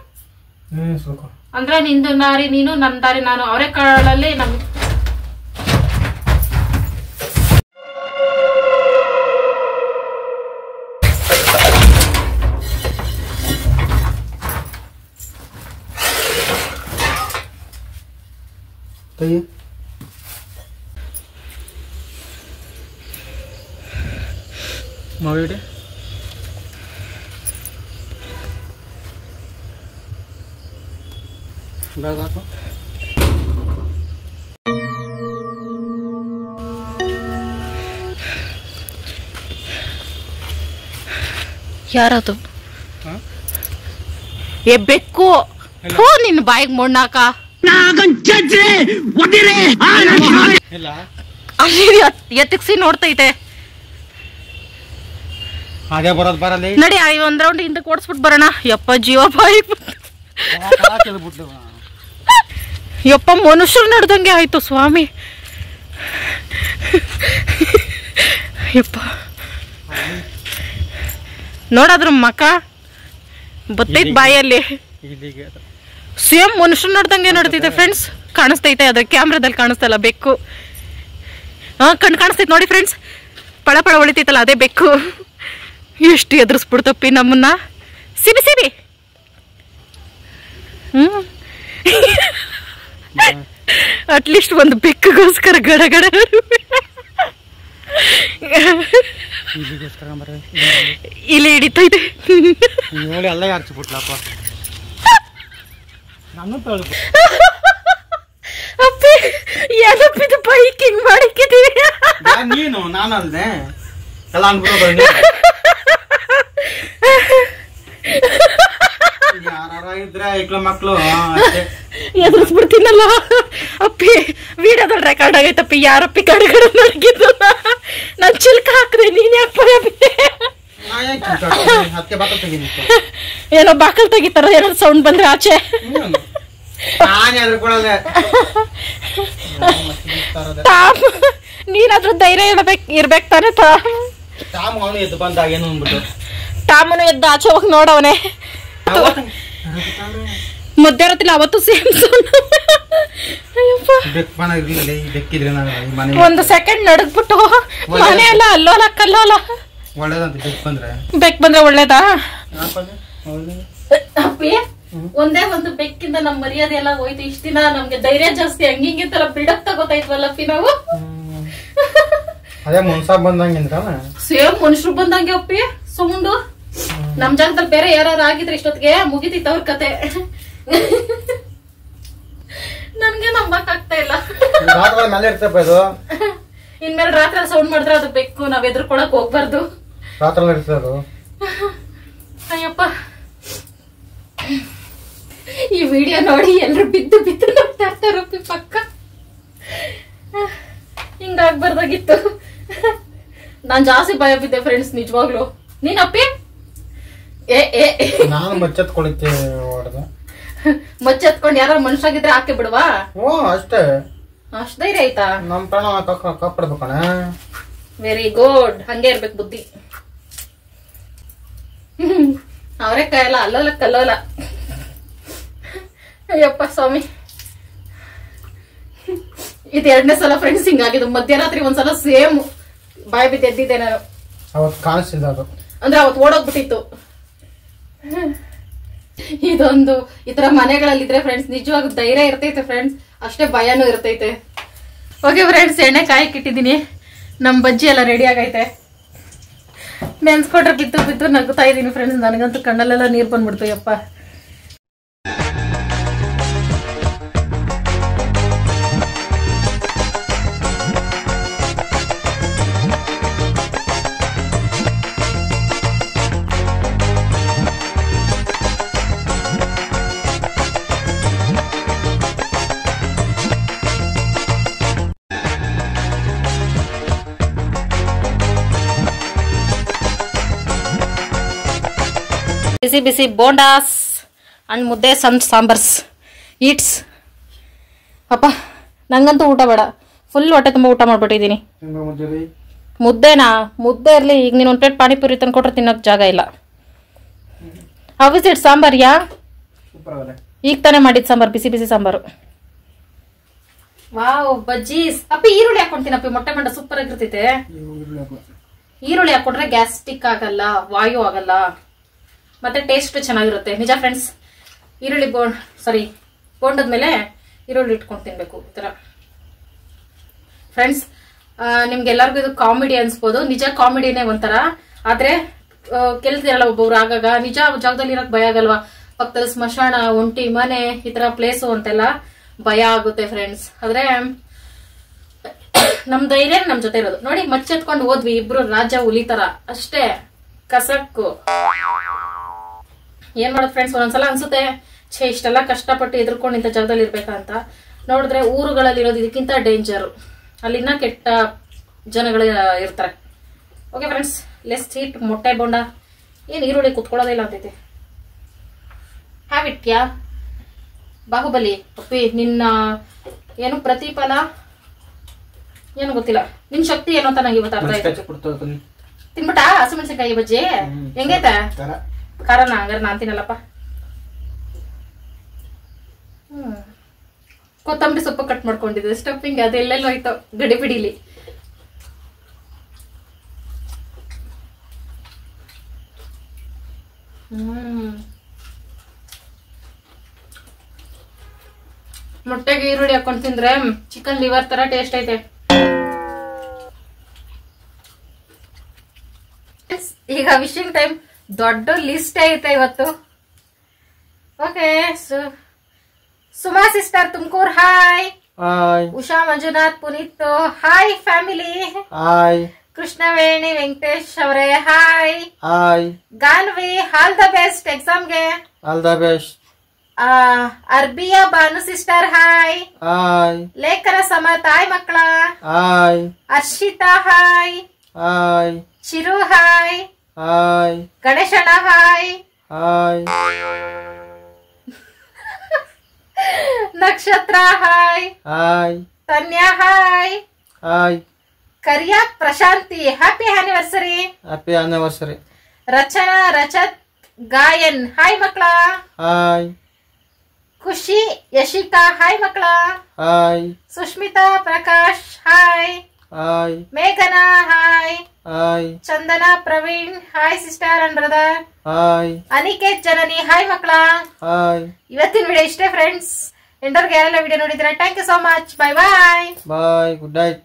ಅಂದ್ರೆ ನಿಂದು ದಾರಿ ನೀನು, ನನ್ ದಾರಿ ನಾನು. ಅವರೆಕಾಳಲ್ಲಿ ನಮ್ ಮಾವಿಡೆ ಬ್ಯಾಗ್ ಹಾಕು. ಯಾರದು? ಏ ಬೆಕ್ಕು, ನಿನ್ ಬಾಯಿಗೆ ಮೊಣ್ಣಾಕ. ಎತ್ತಿಕ್ಸಿ ನೋಡ್ತೈತೆ. ಹಾಗೆ ಬರೋದು ಬರಲಿ. ನಡಿ, ಒಂದ್ ರೌಂಡ್ ಹಿಂದಕ್ಕೆ ಓಡಿಸ್ಬಿಟ್ಟು ಬರೋಣ. ಯಪ್ಪ ಜೀವ ಬಾಯಿ. ಯಪ್ಪ ಮನುಷ್ಯರು ನಡೆದಂಗೆ ಆಯ್ತು ಸ್ವಾಮಿ. ಯಪ್ಪ ನೋಡಾದ್ರ ಮಕ್ಕ ಬತ್ತೈತ್ ಬಾಯಲ್ಲಿ. ಸೇಮ್ ಮನುಷ್ಯರು ನೋಡ್ದಂಗೆ ನೋಡ್ತೈತೆ ಫ್ರೆಂಡ್ಸ್. ಕಾಣಿಸ್ತೈತೆ, ಅದ ಕ್ಯಾಮ್ರಾದಲ್ಲಿ ಕಾಣಿಸ್ತಲ್ಲ ಬೆಕ್ಕು. ಕಣ್ ಕಾಣಿಸ್ತೈತೆ ನೋಡಿ ಫ್ರೆಂಡ್ಸ್. ಪಳ ಪಳ ಹೊಳಿತೈತಲ್ಲ ಅದೇ ಬೆಕ್ಕು. ಎಷ್ಟು ಎದುರಿಸ್ಬಿಡ್ತಪ್ಪಿ ನಮ್ಮನ್ನ. ಸಿರಿ ಸಿರಿ. ಅಟ್ಲೀಸ್ಟ್ ಒಂದು ಬೆಕ್ಕಿಗೋಸ್ಕರ ಗಡಗಡ ಇಲ್ಲಿ ಹಿಡಿತೈತೆ. ಎಲ್ಲ ಹಚ್ಚಿಬಿಟ್ಲಪ್ಪ. ಅಪ್ಪಿ ಏನಪ್ಪಿದು ಬೈಕ್ ಹಿಂಗ್ ಮಾಡಿಕ್ಕಿದೀವಿ. ನೀನು ನಾನಲ್ದೆ ಎಲ್ಲ ಅನ್ಬಿಡೋದು. ಯಾರಾಗಿದ್ರೆ ಐಕ್ಳ ಮಕ್ಳು ಎದುರಿಸ್ಬಿಡ್ತೀನಲ್ಲ ಅಪ್ಪಿ. ವಿಡಿಯೋದಲ್ಲಿ ರೆಕಾರ್ಡ್ ಆಗೈತಪ್ಪಿ. ಯಾರಪ್ಪಿ ಕಡೆಗಡೆ ನಡಗಿದ್ದು ನಾನ್ ಚಿಲ್ಕ ಹಾಕ್ದೆ, ನೀನ್ ಯಾಕೆ ಹತ್ತೆ ಬಾಕಲ್ ತೆಗೀನಿ. ಏನೋ ಬಾಕಲ್ ತೆಗಿತಾರ, ಏನೋ ಸೌಂಡ್ ಬಂದ್ರೆ ಆಚೆ. ನಾನೇ ಅದ್ರಕೊಳ್ಳದೆ ನೀನಾದ್ರೂ ಧೈರ್ಯ ಇರ್ಬೇಕು ತಾನೆ. ಟಾಮ್ ಅವನು ಎದ್ದು ಬಂದಾಗ ಏನು ಅಂದ್ಬಿಟ್ಟು ಟಾಮನು ಎದ್ದು ಆಚೆ ಹೋಗಿ ನೋಡವನೆ. ಮಧ್ಯಾಹ್ನತ್ತಿಲ್ಲ ಅವತ್ತು ಸೇಮ್ ಬೆಕ್ಕಿದ್ರೆ ಒಂದು ಸೆಕೆಂಡ್ ನಡಗ್ಬಿಟ್ಟು ಮನೆ ಎಲ್ಲ ಅಲ್ಲೋಲ ಕಲ್ಲೋಲ. ಒಳ್ಳೇದಂತ ಬೆಕ್ ಬಂದ್ರೆ ಒಳ್ಳೇದಾ ಅಪ್ಪಿ? ಒಂದೇ ಒಂದು ಬೆಕ್ಕಿಂದ ನಮ್ ಮರ್ಯಾದೆ ಎಲ್ಲ ಹೋಯ್ತು. ಇಷ್ಟ ದಿನ ನಮ್ಗೆ ಧೈರ್ಯ ಜಾಸ್ತಿ, ಹಂಗಿಂಗೆ ತರ ಬಿಡಕ್ ತಗೋತಾಯ್ತವಲ್ಲಪ್ಪಿ ನಾವು. ಅದೇ ಮನ್ಸ ಬಂದಂಗಿಂದ್ರ ಸೇಮ್ ಮನುಷ್ಯರು ಬಂದಂಗೆ ಅಪ್ಪಿ ಸೌಂಡು. ನಮ್ ಜಾಗದಲ್ಲಿ ಬೇರೆ ಯಾರು ಆಗಿದ್ರೆ ಇಷ್ಟೊತ್ತಿಗೆ ಮುಗಿತಿತ್ತು ಅವ್ರ ಕತೆ. ನನ್ಗೆ ನಂಬಕ್ ಆಗ್ತಾ ಇಲ್ಲ. ಮೇಲೆ ಇರ್ತಪ್ಪ ಇದು. ಇನ್ಮೇಲೆ ರಾತ್ರಿ ಸೌಂಡ್ ಮಾಡಿದ್ರೆ ಅದು ಬೆಕ್ಕು, ನಾವ್ ಎದ್ರುಕೊಳಕ್ ಹೋಗ್ಬಾರ್ದು. ರಾತ್ರಿ ಇರ್ತದೆ. ಅಯ್ಯಪ್ಪ, ಈ ವಿಡಿಯೋ ನೋಡಿ ಎಲ್ರು ಬಿದ್ದು ಬಿದ್ದು ನೋಡ್ತಾ ಇರ್ತಾರಪ್ಪಿ ಪಕ್ಕ. ಹಿಂಗಾಗ್ಬಾರ್ದಾಗಿತ್ತು. ನಾನ್ ಜಾಸ್ತಿ ಭಯ ಬಿದ್ದೆ ಫ್ರೆಂಡ್ಸ್, ನಿಜವಾಗ್ಲು. ನೀನಪ್ಪಿ? ನಾನು ಮಚ್ಚತ್ಕೊಳಿಕ್ಕೆ ಹೊಡೆದ. ಮಚ್ಚತ್ಕೊಂಡ್ ಯಾರ ಮನುಷ್ಯಾಗಿದ್ರೆ ಹಾಕಿ ಬಿಡುವಾ? ಓ ಅಷ್ಟೇ. ಅಷ್ಟ್ ಧೈರ್ಯ ಆಯ್ತಾ? ನಮ್ ಪ್ರಾಣ ಕಾಪಾಡ್ಬೇಕಣ. ವೆರಿ ಗುಡ್, ಹಂಗೆ ಇರ್ಬೇಕು ಬುದ್ಧಿ. ಅವರೇ ಕಾಯಲ್ಲ ಅಲ್ಲೋಲ ಕಲ್ಲೋಲ. ಅಯ್ಯಪ್ಪ ಸ್ವಾಮಿ, ಇದು 2ನೇ ಸಲ ಫ್ರೆಂಡ್ಸ್ ಹಿಂಗಾಗಿದ್ದು. ಮಧ್ಯರಾತ್ರಿ ಒಂದ್ಸಲ ಸೇಮ್ ಬಾಯ್ ಬಿದ್ದು ಎದ್ದಿದ್ದೆ ನಾನು. ಅವತ್ ಕಾಣಿಸಿಲ್ಲ ಅದು, ಅಂದ್ರೆ ಅವತ್ ಓಡೋಗ್ಬಿಟ್ಟಿತ್ತು. ಇದೊಂದು ಈ ತರ ಮನೆಗಳಲ್ಲಿದ್ರೆ ಫ್ರೆಂಡ್ಸ್ ನಿಜವಾಗ ಧೈರ್ಯ ಇರ್ತೈತೆ ಫ್ರೆಂಡ್ಸ್, ಅಷ್ಟೇ ಭಯನೂ ಇರ್ತೈತೆ. ಓಕೆ ಫ್ರೆಂಡ್ಸ್, ಎಣ್ಣೆ ಕಾಯಕ್ ಇಟ್ಟಿದ್ದೀನಿ. ನಮ್ ಬಜ್ಜಿ ಎಲ್ಲ ರೆಡಿ ಆಗೈತೆ. ನೆನ್ಸ್ಕೊಟ್ರೆ ಬಿದ್ದು ಬಿದ್ದು ನಗುತ್ತಾ ಇದೀನಿ ಫ್ರೆಂಡ್ಸ್. ನನಗಂತೂ ಕಣ್ಣಲ್ಲೆಲ್ಲ ನೀರ್ ಬಂದ್ಬಿಡ್ತು ಯಪ್ಪ. ಬಿಸಿ ಬಿಸಿ ಬೋಂಡಾಸ್ ಅಂಡ್ ಮುದ್ದೆ ಸಾಂಬಾರ್ಸ್ ಈಟ್ಸ್. ಅಪ್ಪ ನಂಗಂತೂ ಊಟ ಬೇಡ, ಫುಲ್ ಹೊಟ್ಟೆ ತುಂಬ ಊಟ ಮಾಡ್ಬಿಟ್ಟಿದ್ದೀನಿ. ಮುದ್ದೆನಾ? ಮುದ್ದೆ ಇರಲಿ, ಈಗ ನೀನು ಒಂದು ಪ್ಲೇಟ್ ಪಾನಿಪುರಿ ತಂದ್ಕೊಟ್ರೆ ತಿನ್ನೋಕೆ ಜಾಗ ಇಲ್ಲ. House it sambar? ಯಾ ಈಗ ತಾನೇ ಮಾಡಿದ್ ಸಾಂಬಾರ್, ಬಿಸಿ ಬಿಸಿ ಸಾಂಬಾರು. ವಾವ್, ಬಜ್ಜೀಸ್. ಅಪ್ಪಿ ಈರುಳ್ಳಿ ಹಾಕೊಂತೀನಪ್ಪಿ, ಮೊಟ್ಟೆ ಮಂಡ ಸೂಪರ್ ಆಗಿರ್ತೈತೆ. ಈರುಳ್ಳಿ ಹಾಕೊಂಡ್ರೆ ಗ್ಯಾಸ್ಟ್ರಿಕ್ ಆಗಲ್ಲ, ವಾಯು ಆಗಲ್ಲ, ಮತ್ತೆ ಟೇಸ್ಟ್ ಚೆನ್ನಾಗಿರುತ್ತೆ. ನಿಜ ಫ್ರೆಂಡ್ಸ್, ಈರುಳ್ಳಿ ಬೋಂಡದ್ಮೇಲೆ ಈರುಳ್ಳಿ ಇಟ್ಕೊಂಡು ತಿನ್ಬೇಕು ಈ ತರ ಫ್ರೆಂಡ್ಸ್. ನಿಮ್ಗೆಲ್ಲರಿಗೂ ಇದು ಕಾಮಿಡಿ ಅನ್ಸ್ಬೋದು, ನಿಜ ಕಾಮಿಡಿನೇ ಒಂಥರ. ಆದ್ರೆ ಕೆಲ್ತಿರಲ್ಲ ಒಬ್ಬೊಬ್ರು ಆಗಾಗ ನಿಜ ಜಾಗದಲ್ಲಿ ಇರಕ್ ಭಯ ಆಗಲ್ವಾ? ಪಕ್ಕದಲ್ಲಿ ಸ್ಮಶಾನ, ಒಂಟಿ ಮನೆ, ಈ ತರ ಪ್ಲೇಸು ಅಂತೆಲ್ಲ ಭಯ ಆಗುತ್ತೆ ಫ್ರೆಂಡ್ಸ್. ಆದ್ರೆ ನಮ್ ಧೈರ್ಯ ನಮ್ ಜೊತೆ ಇರೋದು ನೋಡಿ. ಮಚ್ಚೆತ್ಕೊಂಡು ಹೋದ್ವಿ ಇಬ್ರು ರಾಜ ಹುಲಿತರ ಅಷ್ಟೇ, ಕಸಕ್ಕು. ಏನ್ ಮಾಡೋದು ಫ್ರೆಂಡ್ಸ್, ಒಂದೊಂದ್ಸಲ ಅನ್ಸುತ್ತೆ ಛೇ ಇಷ್ಟೆಲ್ಲ ಕಷ್ಟಪಟ್ಟು ಎದುರ್ಕೊಂಡು ಇಂಥ ಜಾಗದಲ್ಲಿ ಇರ್ಬೇಕಂತ. ನೋಡಿದ್ರೆ ಊರುಗಳಲ್ಲಿ ಇರೋದು ಇದಕ್ಕಿಂತ ಡೇಂಜರ್, ಅಲ್ಲಿನ ಕೆಟ್ಟ ಜನಗಳು ಇರ್ತಾರೆ. ಓಕೆ ಫ್ರೆಂಡ್ಸ್, ಲೆಟ್ಸ್ ಈಟ್ ಮೊಟ್ಟೆ ಬೋಂಡ. ಏನ್ ಈರುಳ್ಳಿ ಕುತ್ಕೊಳ್ಳೋದೇ ಇಲ್ಲ ಅಂತೈತೆ. ಹ್ಯಾವ್ ಇಟ್ ಯಾ ಬಾಹುಬಲಿ. ಅಪ್ಪಿ ನಿನ್ನ ಏನು ಪ್ರತಿಫಲ ಏನು ಗೊತ್ತಿಲ್ಲ, ನಿನ್ ಶಕ್ತಿ ಏನು ಅಂತ ನಂಗೆ ಇವತ್ತು ಅರ್ಥ ಆಯ್ತು. ತಿನ್ಬಿಟ್ಟ ಹಸಿಮೆಣಸಿನ್ಕಾಯಿ ಬಜ್ಜಿ ಹೆಂಗೈತೆ? ಖಾರನ? ಹಂಗಾರೆ ನಾನ್ ತಿನ್ನಲ್ಲಪ್ಪ. ಕೊತ್ತಂಬರಿ ಸೊಪ್ಪು ಕಟ್ ಮಾಡ್ಕೊಂಡಿದ್ದೆ, ಸ್ಟಫಿಂಗ್ ಅದೆಲ್ಲೆಲ್ಲ ಹೋಯ್ತು ಗಡಿ ಬಿಡಿಲಿ. ಮೊಟ್ಟೆಗೆ ಈರುಳ್ಳಿ ಹಾಕೊಂಡ್ ತಿಂದ್ರೆ ಚಿಕನ್ ಲಿವರ್ ತರ ಟೇಸ್ಟ್ ಐತೆ. ಈಗ ವಿಶಿಂಗ್ ಟೈಮ್, ದೊಡ್ಡ ಲಿಸ್ಟ್ ಐತೆ ಇವತ್ತು. Okay, Suma sister Tumkur hi. Usha Manjunath Puneeth hi. Family hi. Krishnaveni Venkatesh ಅವರೇ hi. Ganvi all the best ಎಕ್ಸಾಮ್ಗೆ. All the best. Arbiya Banu sister hi. Hi Lekhana Samath hi ಮಕ್ಕಳ. Hi Harshita hi. Hi Chiru hi. Hi ಗಣೇಶಣ್ಣ hi. Hi Nakshatra hi. Hi Tanya hi. Hi Kariya Prashanti happy anniversary. Happy anniversary. Rachana Rachat Gayan hi ಮಕ್ಕಳ. Hi Khushi Yashika hi ಮಕ್ಕಳ. Hi Sushmita Prakash hi. Hi ಮೇಘನಾ hi. Hi Chandana Praveen hi sister and brother. Hi Aniket Janani hi ಮಕ್ಕಳ. Hi. ಇವತ್ತಿನ video ಇಷ್ಟೇ friends. ಎಂಡೋರ್ಗೆ ಯಾರೆಲ್ಲ video ನೋಡಿದ್ರೆ thank you so much. Bye bye. Bye. Good night.